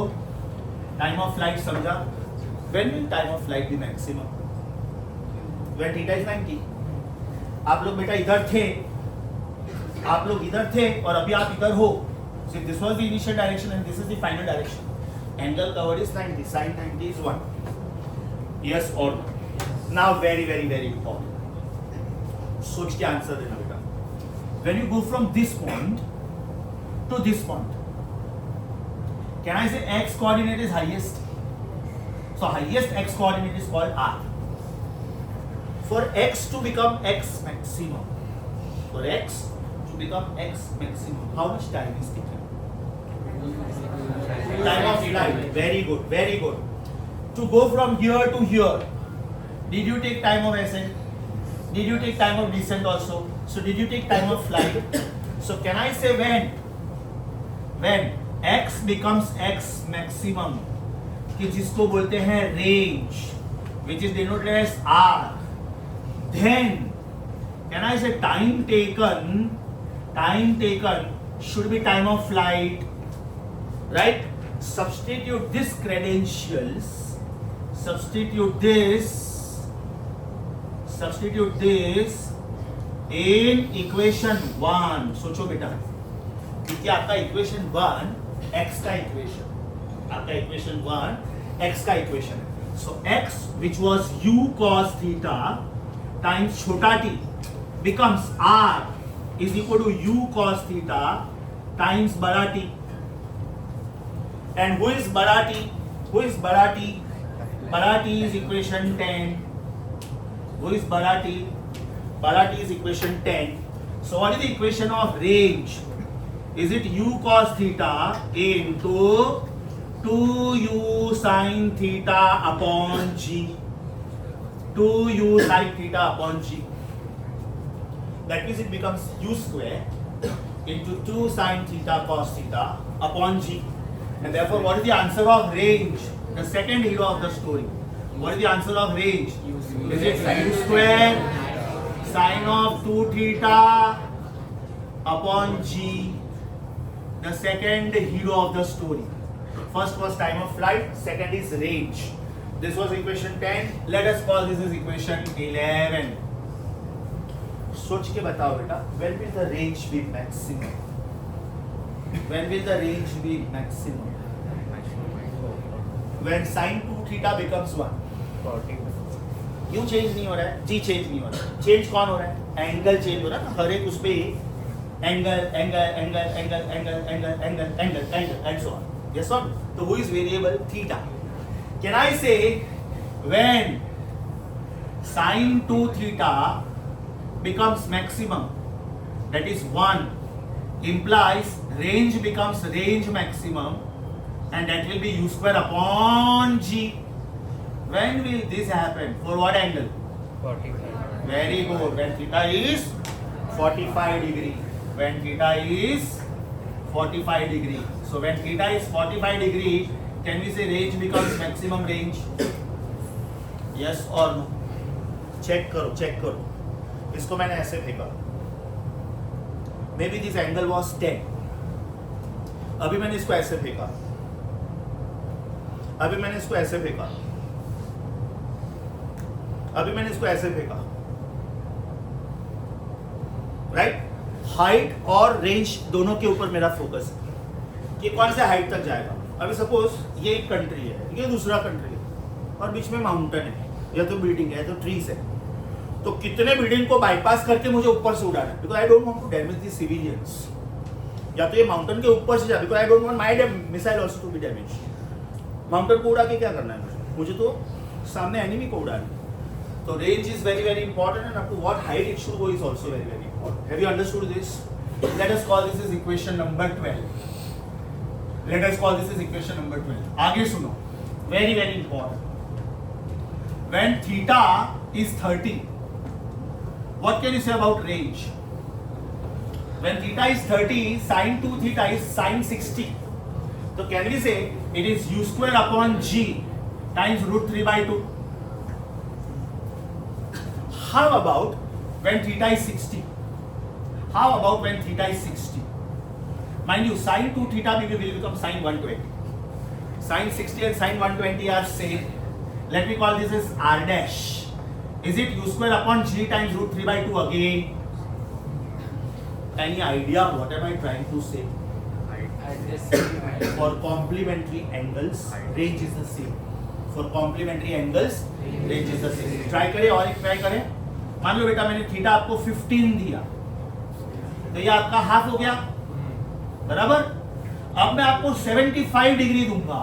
Time of flight समझा? When will time of flight be maximum? When theta is 90. आप लोग बेटा इधर थे, आप लोग इधर थे और अभी आप इधर हो. So this was the initial direction and this is the final direction. Angle covered is 90, sine 90 is 1. Yes or no? Now very important. सोच के आंसर देना बेटा. When you go from this point to this point, can I say x coordinate is highest? So highest x coordinate is called r. For x to become x maximum, how much time is taken? Time of flight. Very good. To go from here to here, did you take time of ascent? Did you take time of descent also? So did you take time of flight? So can I say when x becomes x maximum, कि जिसको बोलते हैं range, which is denoted as r, then can I say time taken should be time of flight, right? Substitute this credentials, substitute this in equation 1. सोचो बेटा, क्योंकि आपका equation 1 x का equation, आपका equation 1 x का equation. So x, which was u cos theta times छोटा t, becomes r is equal to u cos theta times बड़ा t. And who is बड़ा t? बड़ा t is equation 10. Who is बड़ा t? बड़ा t is equation 10. So what is the equation of range? Is it u cos theta into 2u sin theta upon g? 2u sin theta upon g. That means it becomes u square into 2 sin theta cos theta upon g. And therefore, what is the answer of range? The second hero of the story. What is the answer of range? Is it u square sine of 2 theta upon g? The second hero of the story. First was time of flight, second is range. This was equation 10. Let us call this as equation 11. सोच के बताओ बेटा, when will the range be maximum? When will the range be maximum? When sin 2 theta becomes 1. U change नहीं हो रहा है, G change नहीं हो रहा है. चेंज कौन हो रहा है? एंगल चेंज हो रहा है ना, हर एक उस पे angle and so on. Yes or no? So who is variable? Theta. Can I say when sin 2 theta becomes maximum, that is 1, implies range becomes range maximum, and that will be u square upon g. When will this happen? For what angle? 45. Very good. When theta is 45 degree. when theta is 45 degree. So when theta is 45 degree, can we say range becomes maximum range? Yes or no? Check करो. इसको मैंने ऐसे फेंका. Maybe this angle was 10. अभी मैंने इसको ऐसे फेंका. अभी मैंने इसको ऐसे फेंका. राइट? हाइट और रेंज दोनों के ऊपर मेरा फोकस है कि कौन से हाइट तक जाएगा. अभी सपोज ये एक कंट्री है, ये दूसरा कंट्री है और बीच में माउंटेन है, या तो बिल्डिंग है, या तो ट्रीज है. तो कितने बिल्डिंग को बाईपास करके मुझे ऊपर से उड़ाना है, because I don't want to damage the civilians. या तो ये माउंटेन के ऊपर से जा, because I don't want my missile also to be damage. Mountain को उड़ा के क्या करना है मुझे तो सामने एनिमी को उड़ाना है. So range is very very important, and up to what height it should go is also very very important. Have you understood this? Let us call this as equation number 12. Let us call this as equation number 12. आगे सुनो, very very important. When theta is 30, what can you say about range? When theta is 30, sin 2 theta is sin 60. So can we say it is u square upon g times root 3 by 2? How about when theta is 60? How about when theta is 60? Mind you, sin 2 theta will become sin 120. Sin 60 and sin 120 are same. Let me call this as r dash. Is it u square upon g times root 3 by 2 again? Any idea what am I trying to say? For complementary angles, range is the same. For complementary angles, range is the same. Try करें और एक try करें. मान लो बेटा मैंने theta आपको 15 दिया, तो ये आपका हाफ हो गया, बराबर. अब मैं आपको 75 डिग्री दूंगा,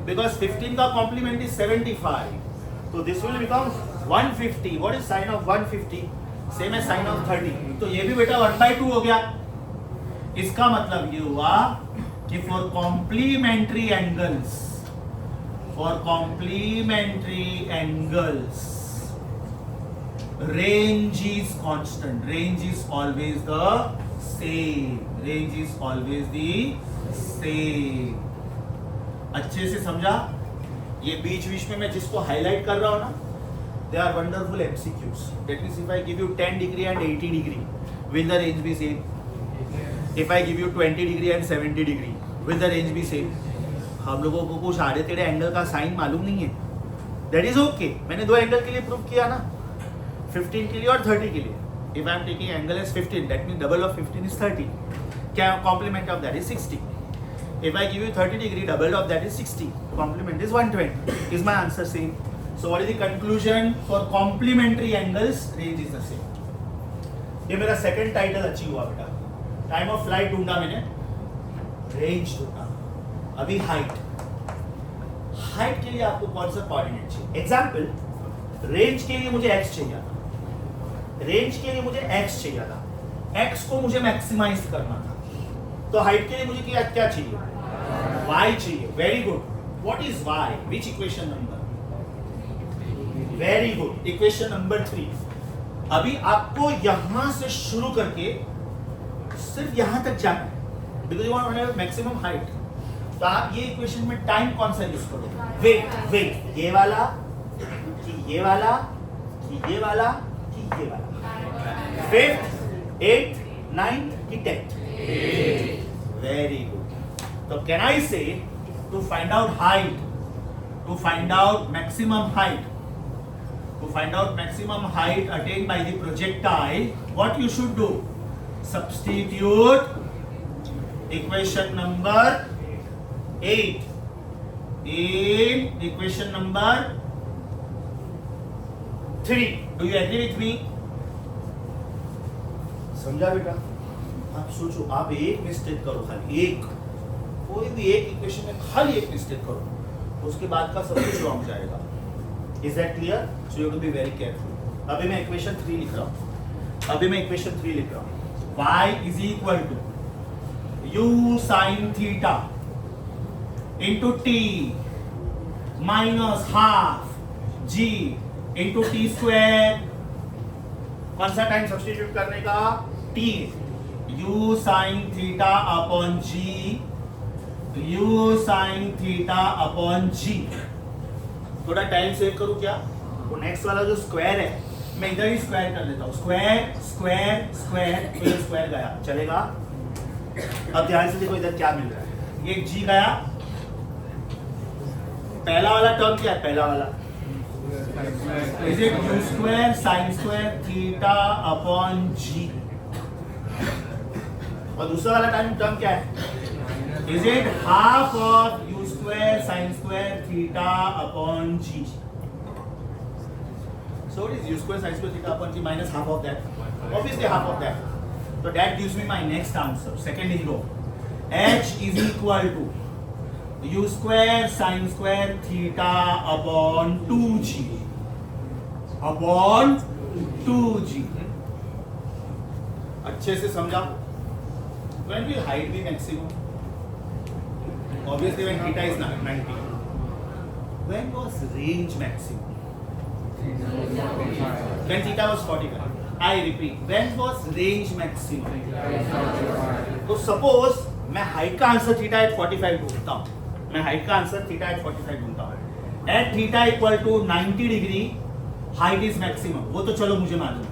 बिकॉज 15 का कॉम्प्लीमेंट इज 75, तो this will become 150. What is sine of 150? Same as sine of 30. तो ये भी बेटा 1/2 हो गया. इसका मतलब ये हुआ कि for complementary angles range is constant. Range is always the same. अच्छे से समझा? ये बीच में मैं जिसको हाईलाइट कर रहा हूं ना, they are wonderful MCQs. That means if I give you 10 degree and 80 degree, will the range be same? If I give you 20 degree and 70 degree, will the range be same? हम लोगों को कुछ आड़े टेढ़े एंगल का sign मालूम नहीं है. That is okay. मैंने दो एंगल के लिए प्रूव किया ना, 15 के लिए और 30 के लिए. If I am taking angle as 15, that means double of 15 is 30. Complement of that is 60. If I give you 30 degree, double of that is 60. Complement is 120. Is my answer same? So what is the conclusion? For complementary angles, range is the same. ये मेरा second title achieve हुआ बेटा. Time of flight ढूंढा मैंने, range ढूंढा. अभी height के लिए आपको कौन सा कोऑर्डिनेट चाहिए? एग्जाम्पल, रेंज के लिए मुझे x चाहिए था. x को मुझे मैक्सिमाइज करना था. तो हाइट के लिए मुझे क्या चाहिए? y चाहिए. Very good. What is y? Which equation number? Very good, equation number 3. अभी आपको यहां से शुरू करके सिर्फ यहां तक जाना है, because you want to have maximum height. तो आप ये इक्वेशन में टाइम कौन सा यूज करोगे? वेट, ये वाला कि ये वाला कि ये वाला कि ये वाला. 5th, 8th, 9th कि 10th? Very good. तो can I say to find out height, to find out maximum height attained by the projectile, what you should do? Substitute equation number 8 in equation number 3. Do you agree with me? समझा बेटा? आप सोचो, आप एक mistake करो, खाली एक, कोई भी एक इक्वेशन में खाली एक मिस्टेक करो, उसके बाद का सब कुछ रॉन्ग जाएगा. Is that clear? So you have to be very careful. अभी मैं इक्वेशन 3 लिख रहा हूँ. y is equal to u sin theta into t minus half g into t square. कौन सा टाइम सब्स्टिट्यूट करने का? T U sin theta upon G U sin theta upon G। थोड़ा टाइम सेव करूं क्या? वो नेक्स्ट वाला जो स्क्वायर है मैं इधर ही स्क्वायर कर लेता हूं, स्क्वायर स्क्वायर स्क्वायर, तो ये स्क्वायर गया, चलेगा? अब ध्यान से देखो इधर क्या मिल रहा है, ये G गया, पहला वाला टर्म क्या है? पहला वाला is it U square sine square theta upon G, और दूसरा वाला टर्म क्या है? Is it half of U square sine square theta upon G। So it is U square sin square theta upon G minus half of that. Obviously half of that. So that gives me my next answer. Second in row. H is equal to U square sin square theta upon 2G. Upon 2G. अच्छे से समझाओ. When will height be maximum? Obviously when theta is 90. When was range maximum? When theta was 45. I repeat, when was range maximum? तो suppose मैं height का answer theta at 45 ढूंढता हूँ, मैं height का आंसर theta at 45 ढूंढता हूँ, at theta equal to 90 degree height is maximum, वो तो चलो मुझे मालूम है।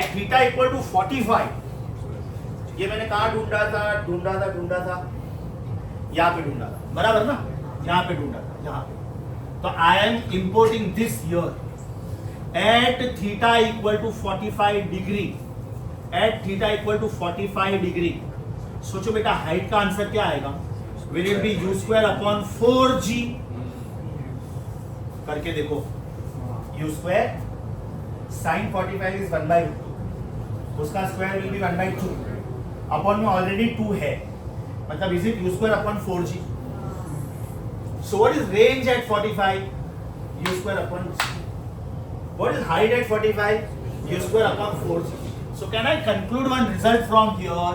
at theta equal to 45 ये मैंने कहाँ ढूंढा था, यहाँ पे ढूंढा था, बराबर ना? यहाँ पे ढूंढा था, यहाँ पे। तो I am importing this here at theta equal to 45 degree, at theta equal to 45 degree। सोचो बेटा हाइट का आंसर क्या आएगा? Will it be U square upon 4G? करके देखो, U square sin 45 is 1 by 2, उसका square will be 1 by 2, upon में already 2 है, मतलब is it U square upon 4G? So what is range at 45? U square upon G. What is height at 45? U square upon 4G. So can I conclude one result from here?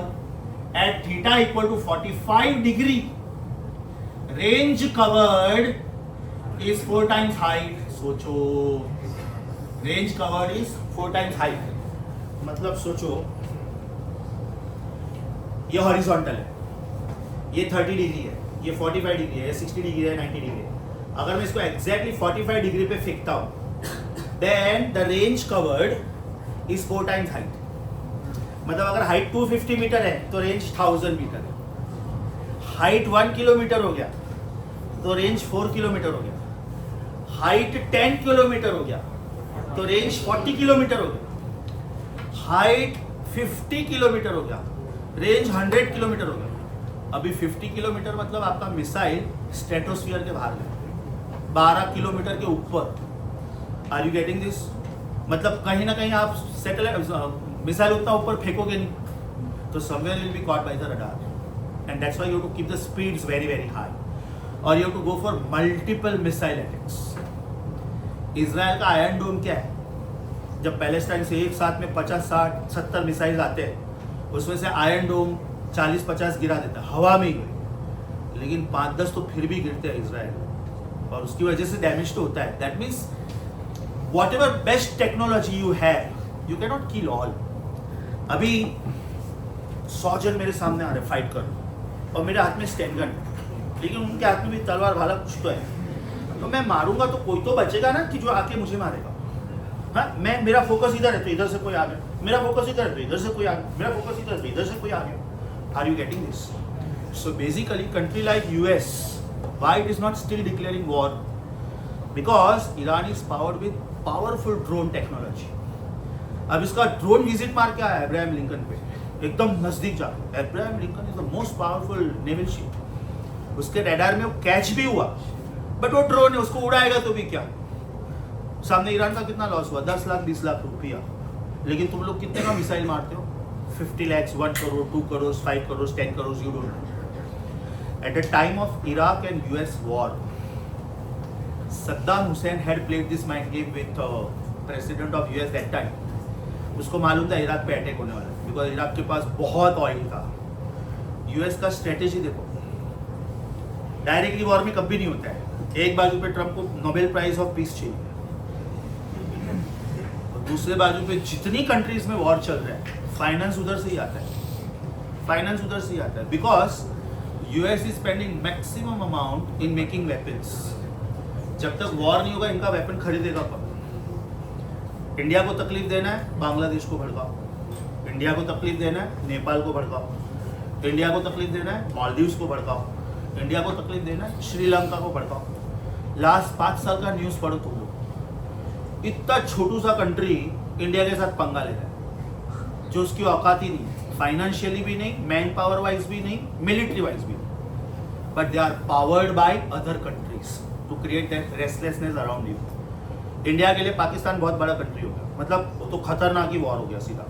At theta equal to 45 degree, range covered is 4 times height. सोचो, range covered is 4 times height. मतलब सोचो, ये horizontal है, ये 30 degree है, ये 45 degree है, 60 degree है, 90 डिग्री है। अगर मैं इसको एग्जैक्टली 45 डिग्री पे फेंकता हूँ, then the range covered is 4 times height. मतलब अगर हाइट 250 मीटर है तो रेंज 1000 मीटर है। हाइट 1 किलोमीटर हो गया तो रेंज 4 किलोमीटर हो गया। हाइट 10 किलोमीटर हो गया तो रेंज 40 किलोमीटर हो गया। हाइट 50 किलोमीटर हो गया, रेंज 100 किलोमीटर हो गया। अभी 50 किलोमीटर मतलब आपका मिसाइल स्ट्रेटोस्फीयर के बाहर है, 12 किलोमीटर के ऊपर। Are you getting this? मतलब कहीं ना कहीं आप सैटेलाइट मिसाइल उतना ऊपर फेंकोगे नहीं, तो somewhere will be caught by the radar, and that's why you have to keep the speeds very very high, और you have to go for multiple missile attacks. Israel का आयरन डोम क्या है? जब पैलेस्टाइन से एक साथ में 50, 60, 70 missile आते हैं, उसमें से आयरन डोम 40-50 गिरा देता है, हवा में ही गई, लेकिन 5-10 तो फिर भी गिरते हैं इजराइल, और उसकी वजह से डैमेज तो होता है। That means what ever best technology you have, you can not kill all. अभी 100 जन मेरे सामने आ रहे फाइट कर, और मेरे हाथ में स्टैंड गन, लेकिन उनके हाथ में भी तलवार भाला कुछ तो है, तो मैं मारूंगा तो कोई तो बचेगा ना कि जो आके मुझे मारेगा। हाँ, मैं मेरा फोकस इधर है तो इधर से कोई आ गया, मेरा फोकस इधर है तो इधर से कोई आ गया, मेरा फोकस इधर है तो इधर से कोई आ गया। Are you getting this? So basically, country like US, why it is not still declaring war? Because Iran is powered with powerful drone technology. अब इसका ड्रोन विजिट मार के आया अब्राहम लिंकन पे, एकदम नजदीक जा। Abraham Lincoln is the most powerful naval ship, उसके रडार में वो कैच भी हुआ, बट वो ड्रोन है, उसको उड़ाएगा तो भी क्या। सामने ईरान का कितना लॉस हुआ? 10 लाख 20 लाख रुपया, लेकिन तुम लोग कितने का मिसाइल मारते हो? 50 lakhs, 1 crore, 2 crores, 5 crores, 10 crores, you don't know. At the time of Iraq and US war, Saddam Hussein had played this mind game with president of US that time. उसको मालूम था इराक पे attack होने वाला है, because Iraq के पास बहुत oil था। यूएस का स्ट्रेटेजी देखो, डायरेक्टली वॉर में कभी नहीं होता है। एक बाजू पे ट्रम्प को नोबेल प्राइज ऑफ पीस चाहिए, और दूसरे बाजू पे जितनी कंट्रीज में वॉर चल रहा है फाइनेंस उधर से ही आता है, फाइनेंस उधर से ही आता है, because US is spending maximum amount in making weapons. जब तक वॉर नहीं होगा इनका वेपन खरीदेगा कब? इंडिया को तकलीफ देना है, बांग्लादेश को भड़काओ. इंडिया को तकलीफ देना है, नेपाल को भड़काओ. इंडिया को तकलीफ देना है, मालदीव्स को भड़काओ. इंडिया को तकलीफ देना है, श्रीलंका को भड़काओ. लास्ट 5 साल का न्यूज़ पढ़ो तुम लोग. इतना छोटू सा कंट्री इंडिया के साथ पंगा ले रहा है, जो उसकी औकात ही नहीं, फाइनेंशियली भी नहीं, मैन पावर वाइज भी नहीं, मिलिट्री वाइज भी नहीं. But they are powered by other countries to create that restlessness around you. India के लिए पाकिस्तान बहुत बड़ा कंट्री हो गया, मतलब वो तो खतरनाक ही वॉर हो गया सीधा.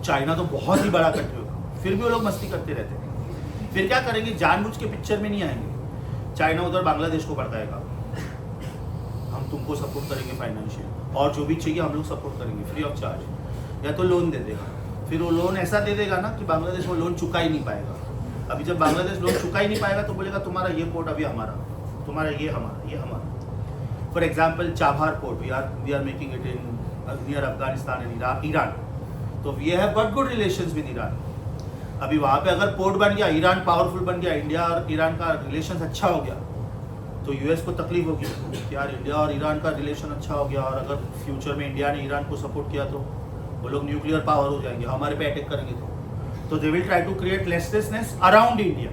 चाइना तो बहुत ही बड़ा कंट्री हो गया, फिर भी वो लोग मस्ती करते रहते हैं. फिर क्या करेंगे, जानबूझ के पिक्चर में नहीं आएंगे. चाइना उधर बांग्लादेश को भड़काएगा, हम तुमको सपोर्ट करेंगे फाइनेंशियल, और जो भी चाहिए हम लोग सपोर्ट करेंगे फ्री ऑफ चार्ज, या तो लोन दे देगा. फिर वो लोन ऐसा दे देगा ना कि बांग्लादेश वो लोन चुका ही नहीं पाएगा. अभी जब बांग्लादेश लोन चुका ही नहीं पाएगा तो बोलेगा तुम्हारा ये पोर्ट अभी हमारा, तुम्हारा ये हमारा, ये हमारा. For example Chabahar port we are making it in near Afghanistan and Iran. तो we have got good relations with Iran. अभी वहाँ पे अगर पोर्ट बन गया, ईरान पावरफुल बन गया, इंडिया और ईरान का रिलेशन अच्छा हो गया, तो यूएस को तकलीफ होगी कि यार इंडिया और ईरान का रिलेशन अच्छा हो गया, और अगर फ्यूचर में इंडिया ने ईरान को सपोर्ट किया तो वो लोग न्यूक्लियर पावर हो जाएंगे, हमारे पे अटैक करेंगे. तो they will try to create restlessness around India.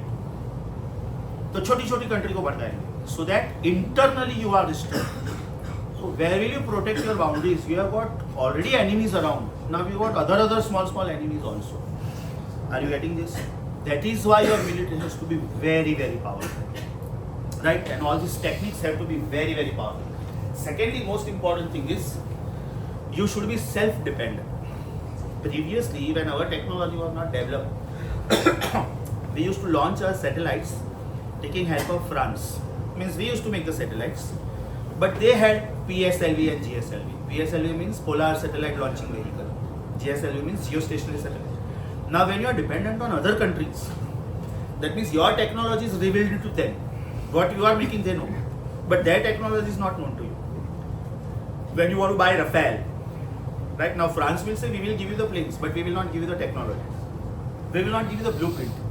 तो छोटी छोटी कंट्री को बढ़ाएंगे so that internally you are disturb. So where will you protect your boundaries? You have got already enemies around. Now you got other small enemies also. Are you getting this? That is why your military has to be very powerful, right? And all these techniques have to be very powerful. Secondly, most important thing is you should be self-dependent. Previously, when our technology was not developed, we used to launch our satellites taking help of France. Means we used to make the satellites. But they had PSLV and GSLV. PSLV means Polar Satellite Launching Vehicle. GSLV means Geostationary Satellite. Now when you are dependent on other countries, that means your technology is revealed to them. What you are making they know. But their technology is not known to you. When you want to buy Rafale, right now France will say we will give you the planes, but we will not give you the technology. We will not give you the blueprint.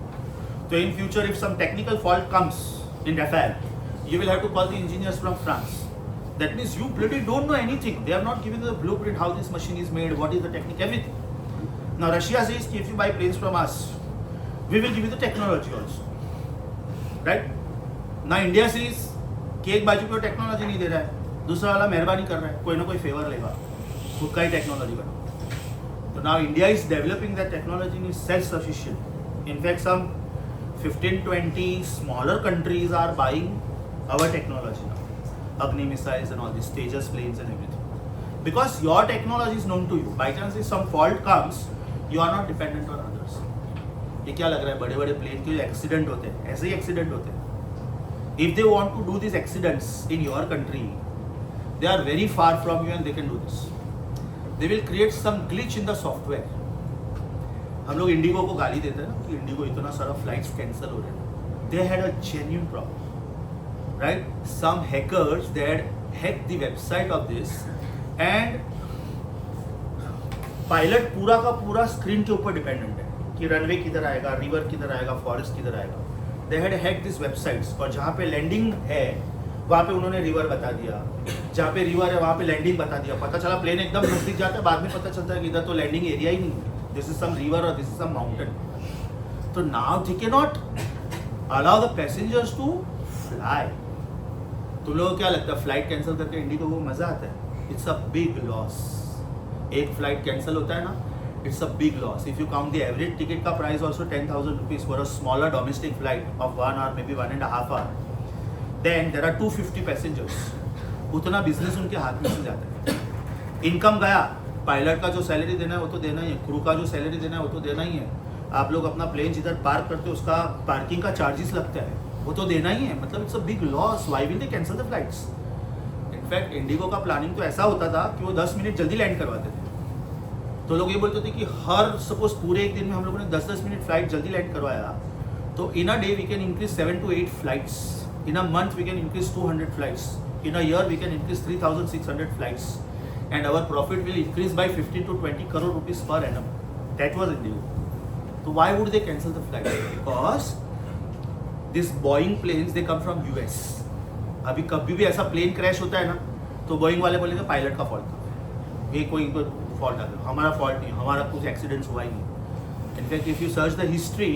So in future if some technical fault comes in Rafale, you will have to call the engineers from France. That means you bloody don't know anything. They are not giving you the blueprint, how this machine is made, what is the technique, everything. Now Russia says if you buy planes from us, we will give you the technology also. Right? Now India says कि एक बाजू पे technology नहीं दे रहा है, दूसरा वाला मेहरबानी कर रहा है, कोई ना कोई फेवर लेगा, खुद का ही टेक्नोलॉजी बना. तो now India is developing that technology and is self-sufficient. In fact, some 15-20 smaller countries are buying our technology now. Agni missiles and all these Tejas planes and everything. Because your technology is known to you. By chance if some fault comes, you are not dependent on others. ये क्या लग रहा है, बड़े बड़े plane के accident होते हैं, ऐसे ही एक्सीडेंट होते हैं. If they want to do these accidents in your country, they are very far from you and they can do this. They will create some glitch in the software. हम लोग Indigo को गाली देते हैं ना कि इंडिगो इतना सारा फ्लाइट्स कैंसिल हो रहे हैं. They had a genuine problem. Right? Some hackers they had hacked the website of this and pilot पूरा का पूरा स्क्रीन के ऊपर डिपेंडेंट है कि रनवे किधर आएगा, रिवर किधर आएगा, फॉरेस्ट किधर आएगा. They had hacked this websites, और जहाँ पे लैंडिंग है वहाँ पे उन्होंने रिवर बता दिया, जहाँ पे रिवर है वहाँ पे लैंडिंग बता दिया. पता चला प्लेन एकदम नजदीक जाता है, बाद में पता चलता है कि इधर तो लैंडिंग एरिया ही नहीं है, दिस इज सम रिवर और दिस इज सम माउंटेन. तो now they can not allow the passengers to fly. तुम लोगों को क्या लगता है फ्लाइट कैंसिल करके इंडिगो को मजा आता है? It's a big loss. एक फ्लाइट कैंसिल होता है ना, it's a big loss. If you count the average ticket का price also 10,000 rupees for a smaller domestic flight of 1 hour, may be 1.5 hour. Then there are 250 passengers. उतना business उनके हाथ में से जाता है. इनकम गया, पायलट का जो सैलरी देना है वो तो देना ही है, क्रू का जो सैलरी देना है वो तो देना ही है. आप लोग अपना प्लेन जिधर पार्क करते हो उसका पार्किंग का चार्जेस लगता है, वो तो देना ही है. मतलब it's a big loss. Why will they cancel the flights? In fact Indigo का प्लानिंग तो ऐसा होता था कि वो 10 मिनट जल्दी लैंड करवाते थे. तो लोग ये बोलते थे कि हर सपोज पूरे एक दिन में हम लोगों ने 10-10 मिनट फ्लाइट जल्दी लैंड करवाया तो in a day we can increase 7 to 8 flights. In a month we can increase 200 flights. In a year we can increase 3,600 flights. And our profit will increase by 15 to 20 crore rupees per annum. That was Indigo. So why would they cancel the flight? Because these Boeing planes they come from US. अभी कभी भी ऐसा plane crash होता है ना तो Boeing वाले बोलेंगे पायलट का फॉल्ट था, ये कोई फॉल्ट आ गया, हमारा फॉल्ट नहीं, हमारा कुछ एक्सीडेंट्स हुआ ही नहीं. In fact if you search the history,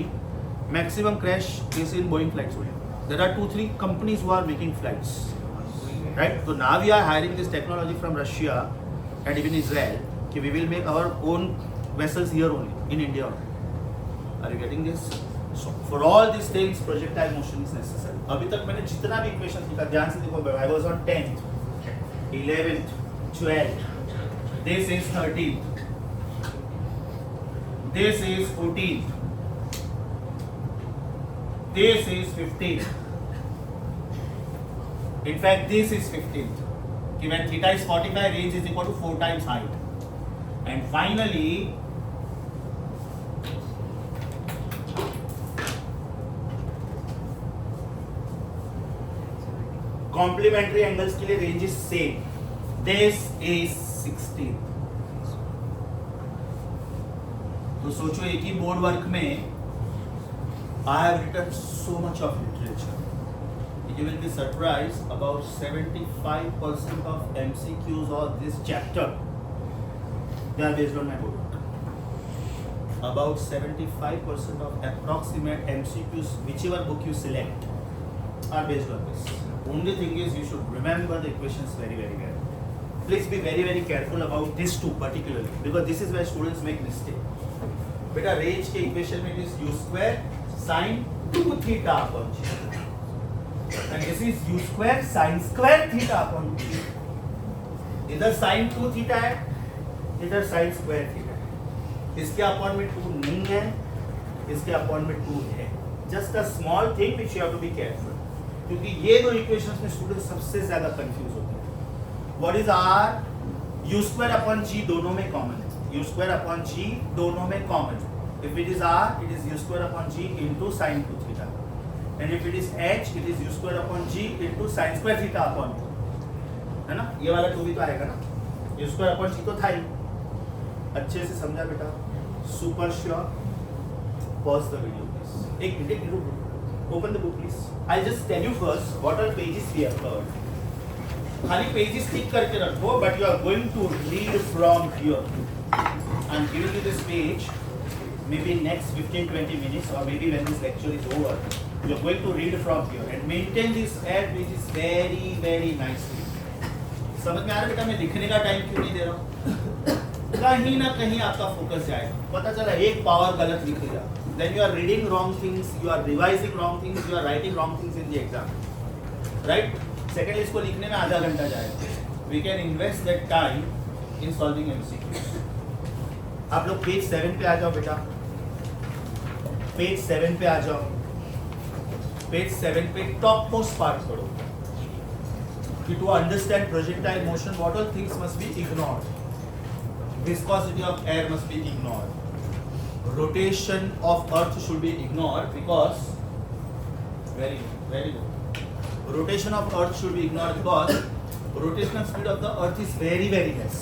maximum crash is in Boeing flights only. There are 2-3 companies who are making flights, right? So now we are hiring this technology from Russia and even Israel. Okay, we will make our own vessels here only, in India only. Are you getting this? So for all these things, projectile motion is necessary. अभी तक मैंने जितना भी equation लिखा, ध्यान से देखो. I was on 10th, 11th, 12th. This is 13th. This is 14th. This is 15th. In fact, this is 15th. When theta is 45, range is equal to 4 times height. And finally, complementary angles के लिए range is same. This is 16th. तो सोचो एक ही board work में I have written so much of literature. You will be surprised about 75% of MCQs of this chapter they are based on my book. About 75% of approximate MCQs, whichever book you select, are based on this. Only thing is you should remember the equations very well. Please be very careful about these two particularly, because this is where students make mistake. Beta range के equation में it is u square sin 2 theta upon g. And this is u square sin square theta upon g. इधर sin 2 theta है, इधर sin square theta है. इसके upon में 2 नहीं है, इसके अपॉन में 2 है. Just a small thing which you have to be careful. क्योंकि ये दो इक्वेशंस में स्टूडेंट सबसे ज्यादा कंफ्यूज होते हैं. What is r? u square upon g दोनों में कॉमन है. u square upon g दोनों में कॉमन है. If it is r, it is u square upon g into sin 2 theta. And if it is h, it is u square upon g into sin square theta upon 2. है ना? ये वाला 2 भी तो आएगा ना? u square upon g तो था ही. अच्छे से समझा बेटा? Super sure. Pause the video please. एक minute. Open the book please. I'll just tell you first what are pages we have covered. खाली pages टिक करके रखो, but you are going to read from here. I'm giving you this page. Maybe next 15-20 minutes, or maybe when this lecture is over, you are going to read from here and maintain this air pages very nicely. समझ में आ रहा है बेटा? मैं लिखने का time क्यों नहीं दे रहा हूँ? कहीं ना कहीं आपका फोकस जाएगा. पता चला एक पावर गलत लिख दिया, then you are reading wrong things, you are revising wrong things, you are writing wrong things in the exam, right? Second, इसको लिखने में आधा घंटा जाएगा. We can invest that time in solving MCQ. आप लोग पेज 7 पे आ जाओ बेटा. पेज 7 पे आ जाओ. पेज 7 पे टॉप मोस्ट पार्ट पढ़ो. To understand projectile motion, what all things must be ignored? Viscosity of air must be ignored. Rotation of earth should be ignored because very good. Rotation of earth should be ignored because rotational speed of the earth is very less.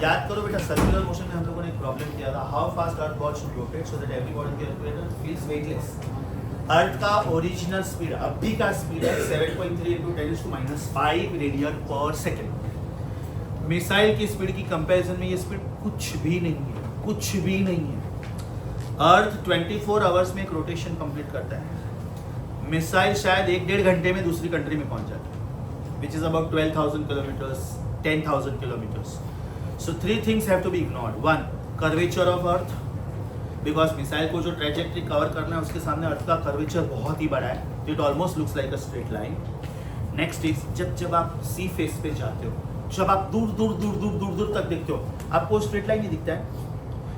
याद करो बेटा, circular motion में हम लोगों ने एक problem किया था. How fast earth ball should rotate so that every body in the equator feels weightless. Earth का ओरिजिनल स्पीड अभी का स्पीड है 7.3 × 10⁻⁵ रेडियन पर सेकेंड. मिसाइल की स्पीड की कंपैरिजन में ये स्पीड कुछ भी नहीं है. अर्थ 24 आवर्स में एक रोटेशन कंप्लीट करता है. मिसाइल शायद 1-1.5 घंटे में दूसरी कंट्री में पहुंच जाता है, which is about 12,000 kilometres, 10,000 kilometres. So 3 things have to be ignored. 1, curvature of earth, because missile को जो ट्रेजेक्ट्री कवर करना है उसके सामने अर्थ का कर्वेचर बहुत ही बड़ा है. It almost looks like a straight line. Next is जब आप सी फेस पे जाते हो, जब आप दूर तक देखते हो, आपको स्ट्रेट लाइन ही दिखता है.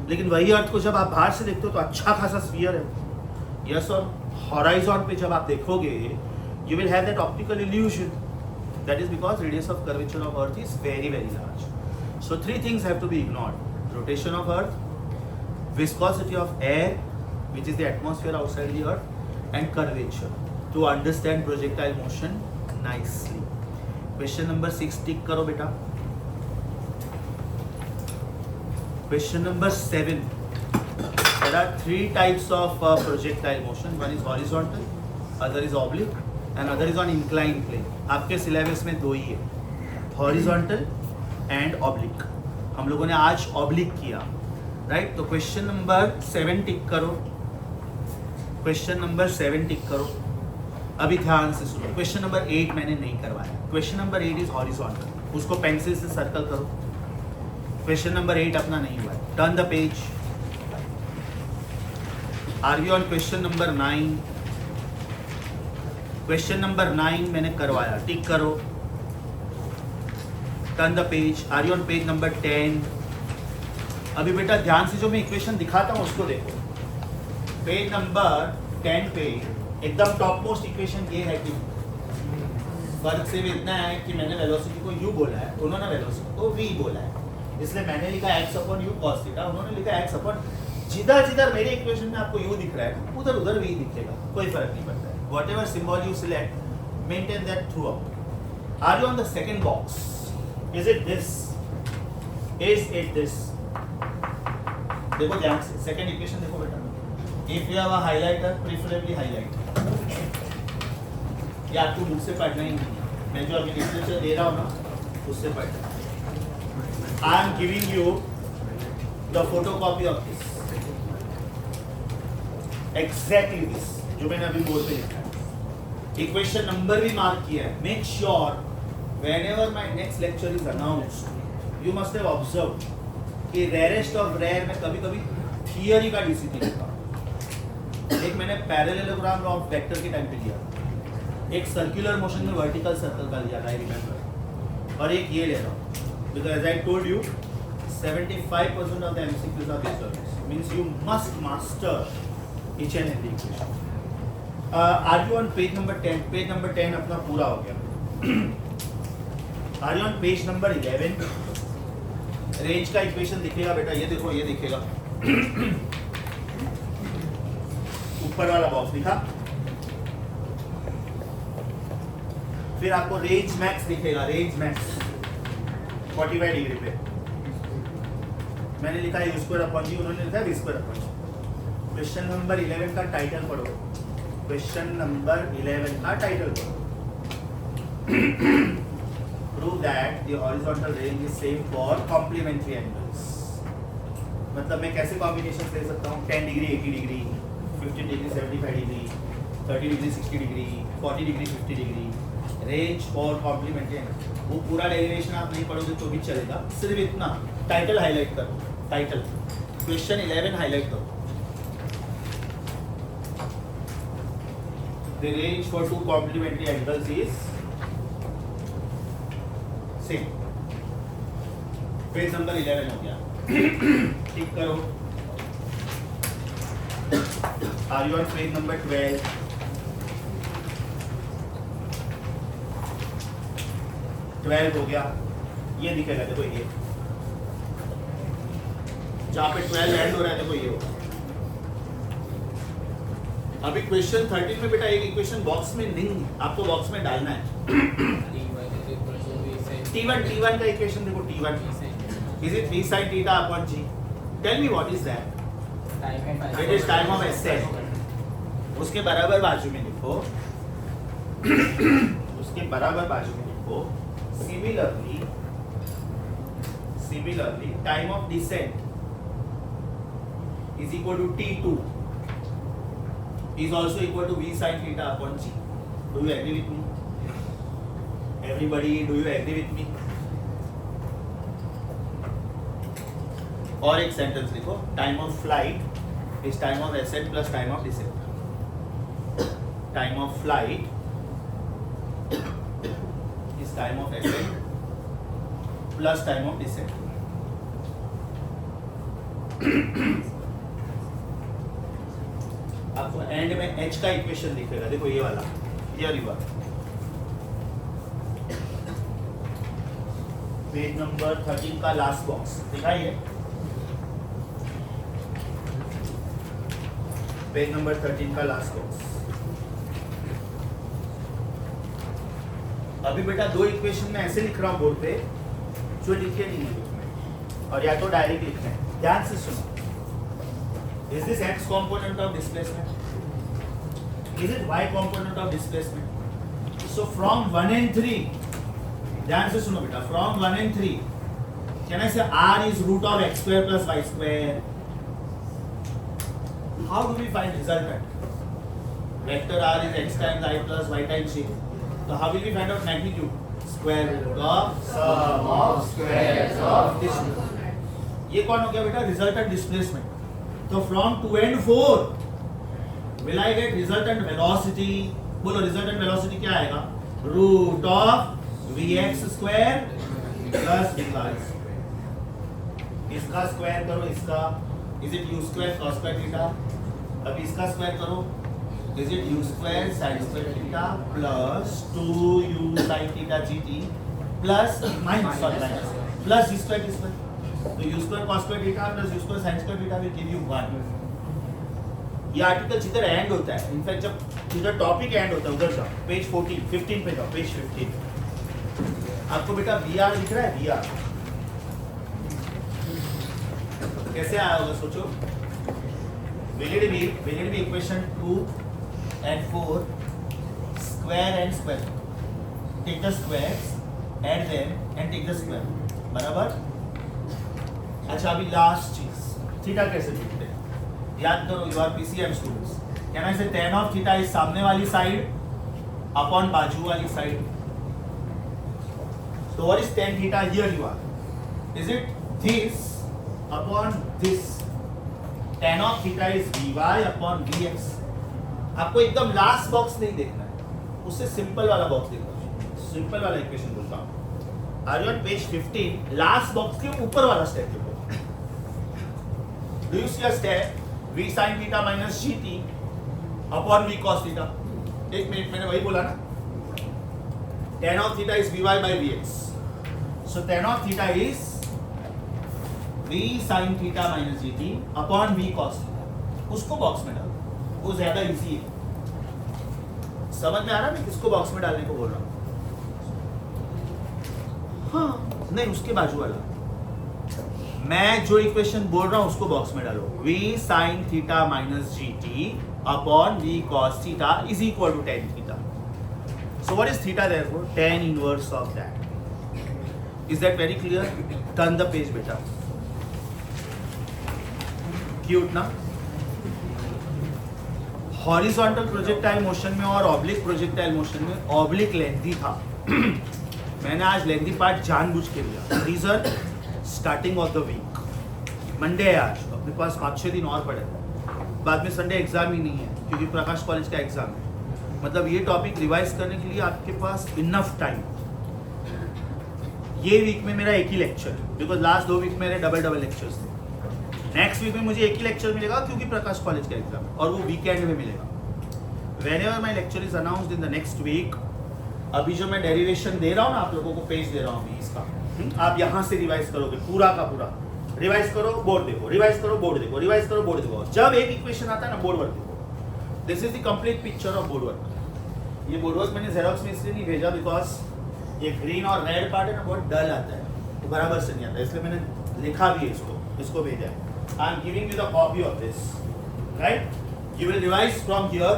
लेकिन वही अर्थ को जब आप बाहर से देखते हो तो अच्छा खासा स्फीयर है. यस, और हॉराइजॉन पे जब आप देखोगे you will have that optical illusion. That is because radius of curvature of earth is very large. So 3 things have to be ignored: rotation of earth, viscosity of air, which is the atmosphere outside the earth, and curvature, to understand projectile motion nicely. Question number 6 tick करो बेटा. Question number 7. there are three types of projectile motion. One is horizontal, other is oblique, and other is on inclined plane. आपके syllabus में दो ही है, horizontal and oblique. हम लोगों ने आज oblique किया, right? तो क्वेश्चन नंबर 7 टिक करो, क्वेश्चन नंबर 7 टिक करो. अभी ध्यान से सुनो. क्वेश्चन नंबर 8 मैंने नहीं करवाया. क्वेश्चन नंबर 8 इज हॉरिजॉन्टल, उसको पेंसिल से सर्कल करो. क्वेश्चन नंबर 8 अपना नहीं हुआ है. Turn the page. Are we on question number 9? Question number 9 मैंने करवाया, टिक करो. Turn the page. Are you on page number 10? अभी बेटा ध्यान से जो मैं इक्वेशन दिखाता हूँ उसको देखो. पेज नंबर 10 पे एकदम टॉप मोस्ट इक्वेशन ये है कि फर्क सिर्फ इतना है कि मैंने वेलोसिटी को u बोला है, उन्होंने वेलोसिटी को v बोला है. इसलिए मैंने लिखा x upon u cos theta, उन्होंने लिखा x अपॉन. जिधर जिधर मेरे इक्वेशन में आपको u दिख रहा है उधर उधर v दिखेगा, कोई फर्क नहीं पड़ता है. Whatever symbol you select, maintain that throughout. Are you on the second box? Is it this? Is it this? देखो ध्यान से सेकंड इक्वेशन देखो बेटा. If you have a highlighter, preferably highlight. ये आपको बुक से पढ़ना ही नहीं है, मैं जो अभी लिटरेचर दे रहा हूँ ना उससे पढ़ना. I am giving you the photocopy of this. Exactly this, जो मैंने अभी बोर्ड पे लिखा है. इक्वेशन नंबर भी मार्क किया है. Make sure whenever my next lecture is announced, you must have observed कि rarest of rare में कभी-कभी थियरी का डिसिप्लिन लिखा. एक मैंने पैरेललोग्राम ऑफ वेक्टर के टाइम पे लिया, एक सर्कुलर मोशन में वर्टिकल सर्कल का लिया, आई रिमेंबर, और एक ये ले रहा हूँ because as I told you 75% of the MCQs are this means you must master each and every equation. Are you on page number 10? Page number 10 अपना पूरा हो गया. Are you on page number 11? Range का equation दिखेगा बेटा, ये देखो, ये दिखेगा. ऊपर वाला बॉक्स दिखा. फिर आपको रेंज मैक्स दिखेगा. रेंज मैक्स 45 डिग्री पे मैंने लिखा है u स्क्वायर अपॉन g, उन्होंने लिखा है v square upon g. Question number 11 का टाइटल पढ़ो. क्वेश्चन नंबर 11 का टाइटल पढ़ो. Prove that the horizontal range is same for complementary angles. मतलब मैं कैसे कॉम्बिनेशन ले सकता हूँ? 10 degree 80 degree, 50 degree 75 degree, 30 degree 60 degree, 40 degree 50 degree. Range और कॉम्प्लीमेंट्री एंगल, वो पूरा डेरिवेशन आप नहीं पढ़ोगे तो भी चलेगा. सिर्फ इतना टाइटल हाईलाइट करो. टाइटल क्वेश्चन 11 हाईलाइट करो. The range for two complementary angles is same. Page number 11 हो गया. टिक करो. Are you on page number 12? हो गया. ये दिखेगा, देखो ये जहाँ पे 12 एंड हो रहा है, देखो ये होगा. अभी क्वेश्चन 13 में बेटा एक इक्वेशन बॉक्स में नहीं, आपको बॉक्स में डालना है. T1 का इक्वेशन देखो. T1 is it v sin theta upon g? Tell me what is that? It is time of ascent. उसके बराबर बाजू में लिखो. उसके बराबर बाजू में लिखो. Similarly, time of descent is equal to T2 is also equal to v sin theta upon g. Do you agree with me? Everybody, do you agree with me? और एक सेंटेंस लिखो. Time of flight is time of ascent plus time of descent. Time of flight is time of ascent plus time of descent. आपको and में h का equation दिखेगा. देखो ये वाला, ये वाला पेज नंबर 13 का लास्ट बॉक्स दिखाइए. पेज नंबर 13 का लास्ट बॉक्स. अभी बेटा दो इक्वेशन में ऐसे लिख रहा हूँ बोर्ड पे जो लिखे नहीं है बुक में, और या तो डायरेक्ट लिखना है. ध्यान से सुनो. Is this x component of displacement? Is it y component of displacement? So from 1 and 3, ध्यान से सुनो बेटा, from 1 and 3, can I say r is root of x square plus y square? How do we find resultant? Vector r is x times I plus y times j. So how will we find out magnitude? Square root of sum of squares of this. ये कौन हो गया बेटा? Resultant displacement. तो from 2 and 4 will I get resultant velocity? बोलो resultant velocity क्या आएगा? Root of vx square plus dy square. इसका स्क्वायर करो, इसका is it u square cos square theta? अब इसका स्क्वायर करो, is it u square sin square theta plus 2u sin theta gt plus minus plus g square t square. तो u square cos square theta plus u square sin square theta will give you 1. ये article जिधर and होता है, in fact जब जिधर topic and होता है उधर जाओ, पेज 15 पे जाओ, पेज 15. आपको बेटा VR दिख रहा है? VR कैसे आया होगा सोचो. will it be equation 2 and 4 square and square, take the squares, add them and take the square, बराबर. अच्छा अभी लास्ट चीज, थीटा कैसे लिखते हैं? याद करो, you are PCM students. Can I say tan of theta is सामने वाली साइड अपॉन बाजू वाली side. So what is tan theta here you are? Is it this upon this? Tan of theta is Vy upon Vx. आपको एकदम last box नहीं देखना है, उससे सिंपल वाला बॉक्स देखना. सिंपल वाला इक्वेशन बोलता हूँ. Are you on page 15? Last box के ऊपर वाला स्टेप देखो. Do you see a step? V sin theta minus gt upon V cos theta. एक मिनट, मैंने वही बोला ना. Tan of theta is Vy by Vx. So tan of theta is V sin theta minus gt upon V cos theta. उसको box में डालो, वो ज्यादा इजी है. समझ में आ रहा है मैं किसको बॉक्स में डालने को बोल रहा हूँ? हाँ नहीं, उसके बाजू वाला. मैं जो इक्वेशन बोल रहा हूँ उसको बॉक्स में डालो. V sin theta minus gt upon V cos theta is equal to tan theta. So what is theta therefore? Tan inverse of that. Is that very clear? Turn the page beta. Cute ना? Horizontal projectile motion में और oblique projectile motion में oblique lengthy था. मैंने आज lengthy part जानबूझ के लिया. Reason, starting of the week, Monday है आज, अपने पास 5-6 दिन और पड़े. बाद में संडे एग्जाम ही नहीं है क्योंकि प्रकाश कॉलेज का एग्जाम है. मतलब ये टॉपिक रिवाइज करने के लिए आपके पास इनफ टाइम. ये वीक में मेरा एक ही लेक्चर, बिकॉज लास्ट 2 वीक मेरे डबल लेक्चर्स थे. नेक्स्ट वीक में मुझे एक ही लेक्चर मिलेगा क्योंकि प्रकाश कॉलेज का एग्जाम है, और वो वीकेंड में मिलेगा. Whenever my lecture is announced in the next week. अभी जो मैं डेरिवेशन दे रहा हूँ ना आप लोगों को, पेज दे रहा हूँ अभी इसका, आप यहाँ से रिवाइज करोगे पूरा का पूरा. रिवाइज करो, बोर्ड देखो, रिवाइज करो, बोर्ड देखो, रिवाइज करो, बोर्ड देखो. जब एक इक्वेशन आता है ना, बोर्ड वर्क देखो. This is the complete picture of board work. ये बोर्ड वर्क मैंने जेरोक्स में इसलिए नहीं भेजा बिकॉज ये ग्रीन और रेड पार्ट है ना, बहुत डल आता है, तो बराबर से नहीं आता, इसलिए मैंने लिखा भी है इसको भेजा है. आई am giving you the copy of this, right? You will revise from here,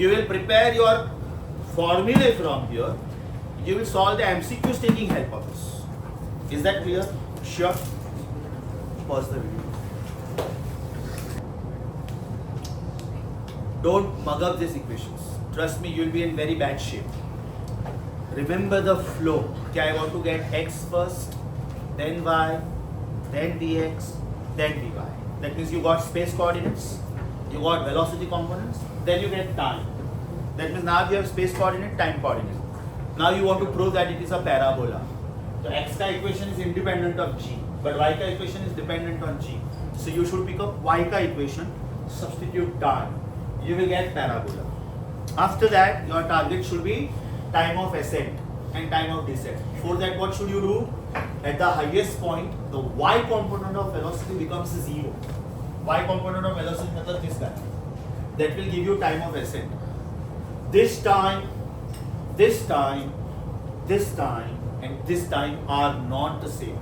you will prepare your formulae from here, you will solve the MCQs taking help of this. Is that clear? Sure. Pause the video. Don't mug up these equations. Trust me, you will be in very bad shape. Remember the flow. Okay, I want to get x first, then y, then dx, then dy. That means you got space coordinates, you got velocity components, then you get time. That means now you have space coordinate, time coordinate. Now you want to prove that it is a parabola. So x का equation is independent of g, but y का equation is dependent on g. So you should pick up y का equation, substitute time. You will get parabola. After that, your target should be time of ascent and time of descent. For that, what should you do? At the highest point, the y component of velocity becomes 0. Y component of velocity मतलब this guy. That will give you time of ascent. This time, this time, this time, and this time are not the same.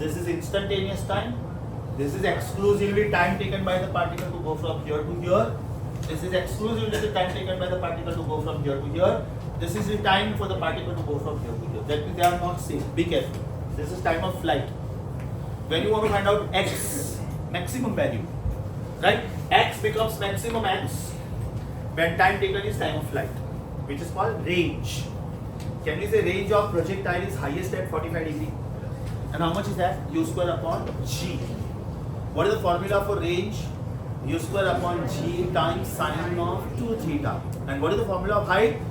This is instantaneous time, This is exclusively time taken by the particle to go from here to here. This is exclusively the time taken by the particle to go from here to here. This is the time for the particle to go from here to here. That means they are not same. Be careful. This is time of flight. When you want to find out x, maximum value, right? X becomes maximum x when time taken is time of flight, which is called range. Can we say range of projectile is highest at 45 degree? And how much is that? U square upon g. What is the formula for range? U square upon g times sine of 2 theta. And what is the formula of height?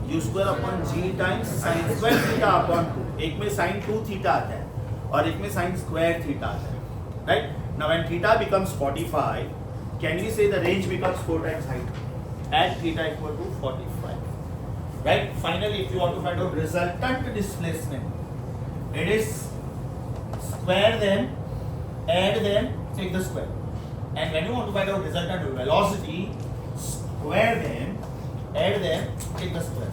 U square upon g times sine square theta upon 2. एक में sine 2 theta आता है और एक में sine square theta आता है. Right? Now when theta becomes 45, can we say the range becomes 4 times height? At theta equal to 45. Right? Finally, if you want to find out resultant displacement, it is square them, add them, take the square. And when you want to find out resultant velocity, square them, add them, take the square.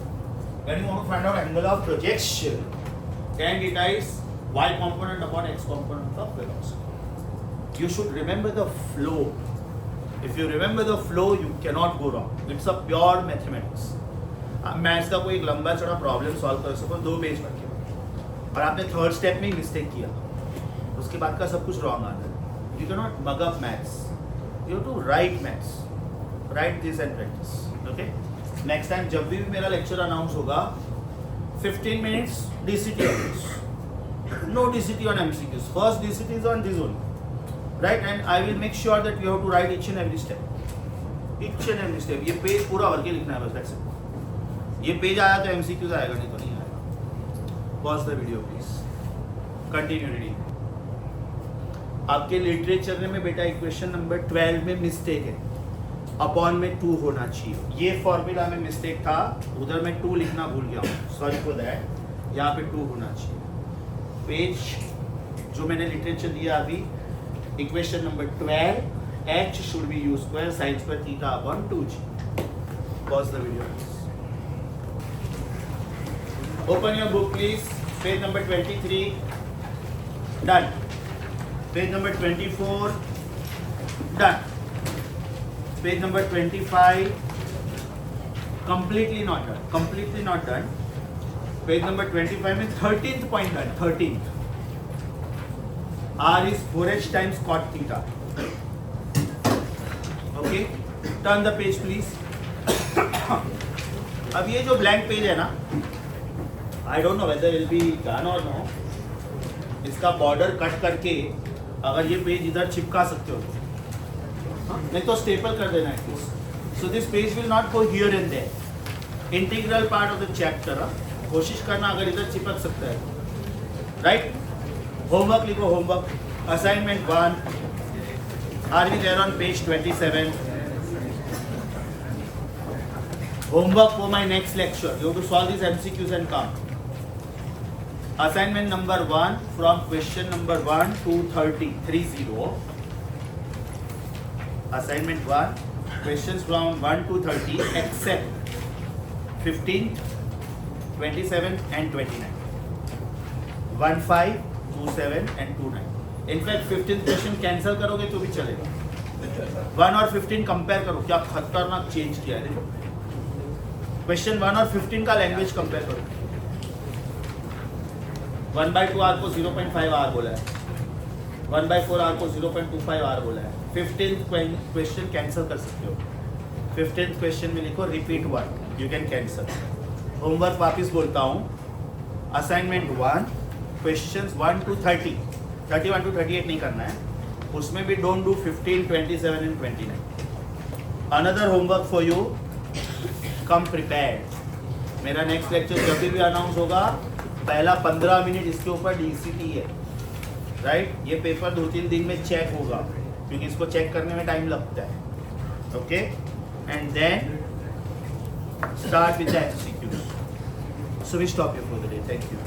When you want to find out angle of projection, tan theta is y component upon x component of velocity. You should remember the flow. If you remember the flow, you cannot go wrong. It's a pure mathematics. आप maths का कोई एक लंबा चौड़ा problem solve कर सको 2 page पढ़ के, और आपने थर्ड स्टेप में मिस्टेक किया, उसके बाद का सब कुछ रॉन्ग आता है. You can not mug up maths, you have to write maths, write this and practice. Okay, next time जब भी मेरा लेक्चर अनाउंस होगा 15 minutes DCT on no DCT on MCQs. First DCT is on this only. Right, and I will make sure that you have to write each and every step. Each and every step. ये page पूरा भर के लिखना है बस, that's it. ये page आया तो MCQs आएगा, नहीं तो नहीं आएगा. Pause the video please. Continue reading. आपके लिटरेचर में बेटा इक्वेशन नंबर 12 में मिस्टेक है. अपॉन में 2 होना चाहिए. ये फॉर्मूला में मिस्टेक था, उधर मैं 2 लिखना भूल गया हूँ. Sorry for that. यहाँ पे 2 होना चाहिए. पेज जो मैंने लिटरेचर दिया अभी, equation number 12, h should be u square sin square theta upon 2g. Pause the video please. Open your book please. Page number 23. Done. Page number 24. Done. Page number 25. Completely not done. Completely not done. Page number 25 में 13th point done. 13th. R is 4h times cot theta. Okay, turn the page please. अब ये जो blank page है ना, I don't know whether it will be done or no. इसका border cut करके अगर ये पेज इधर चिपका सकते हो, नहीं तो स्टेपल कर देना है. So this page will not go here and there. Integral part of the chapter. कोशिश करना अगर इधर चिपक सकता है, right? होमवर्क लिखो. Homework assignment 1 are we there on page 27. Homework for my next lecture, you have to solve this MCQs and come. Assignment number 1 from question number 1 to 30. Assignment 1 questions from 1 to 30 except 15, 27 and 29. 1, 5, 2, 7 and 2, 9. In fact 15th question cancel करोगे तो भी चलेगा. 1 और 15 compare करो, क्या खतरनाक change किया है. देखो क्वेश्चन 1 और 15 का लैंग्वेज कंपेयर करो. 1/2 आर को 0.5 आर बोला है, 1/4 आर को 0.25 आर बोला है. 15th क्वेश्चन कैंसिल कर सकते हो. 15th क्वेश्चन में लिखो repeat 1, you can cancel. Homework वापस बोलता हूँ. असाइनमेंट 1 क्वेश्चंस 1 to 30, 31 to 38 नहीं करना है. उसमें भी don't do 15, 27 and 29. Another homework for you, come prepared. मेरा नेक्स्ट लेक्चर जब भी अनाउंस होगा, पहला 15 मिनट इसके ऊपर DCT है, राइट? ये पेपर 2-3 दिन में चेक होगा, क्योंकि इसको चेक करने में टाइम लगता है. Okay, and then start with the MCQs. So we stop here for the day. Thank you.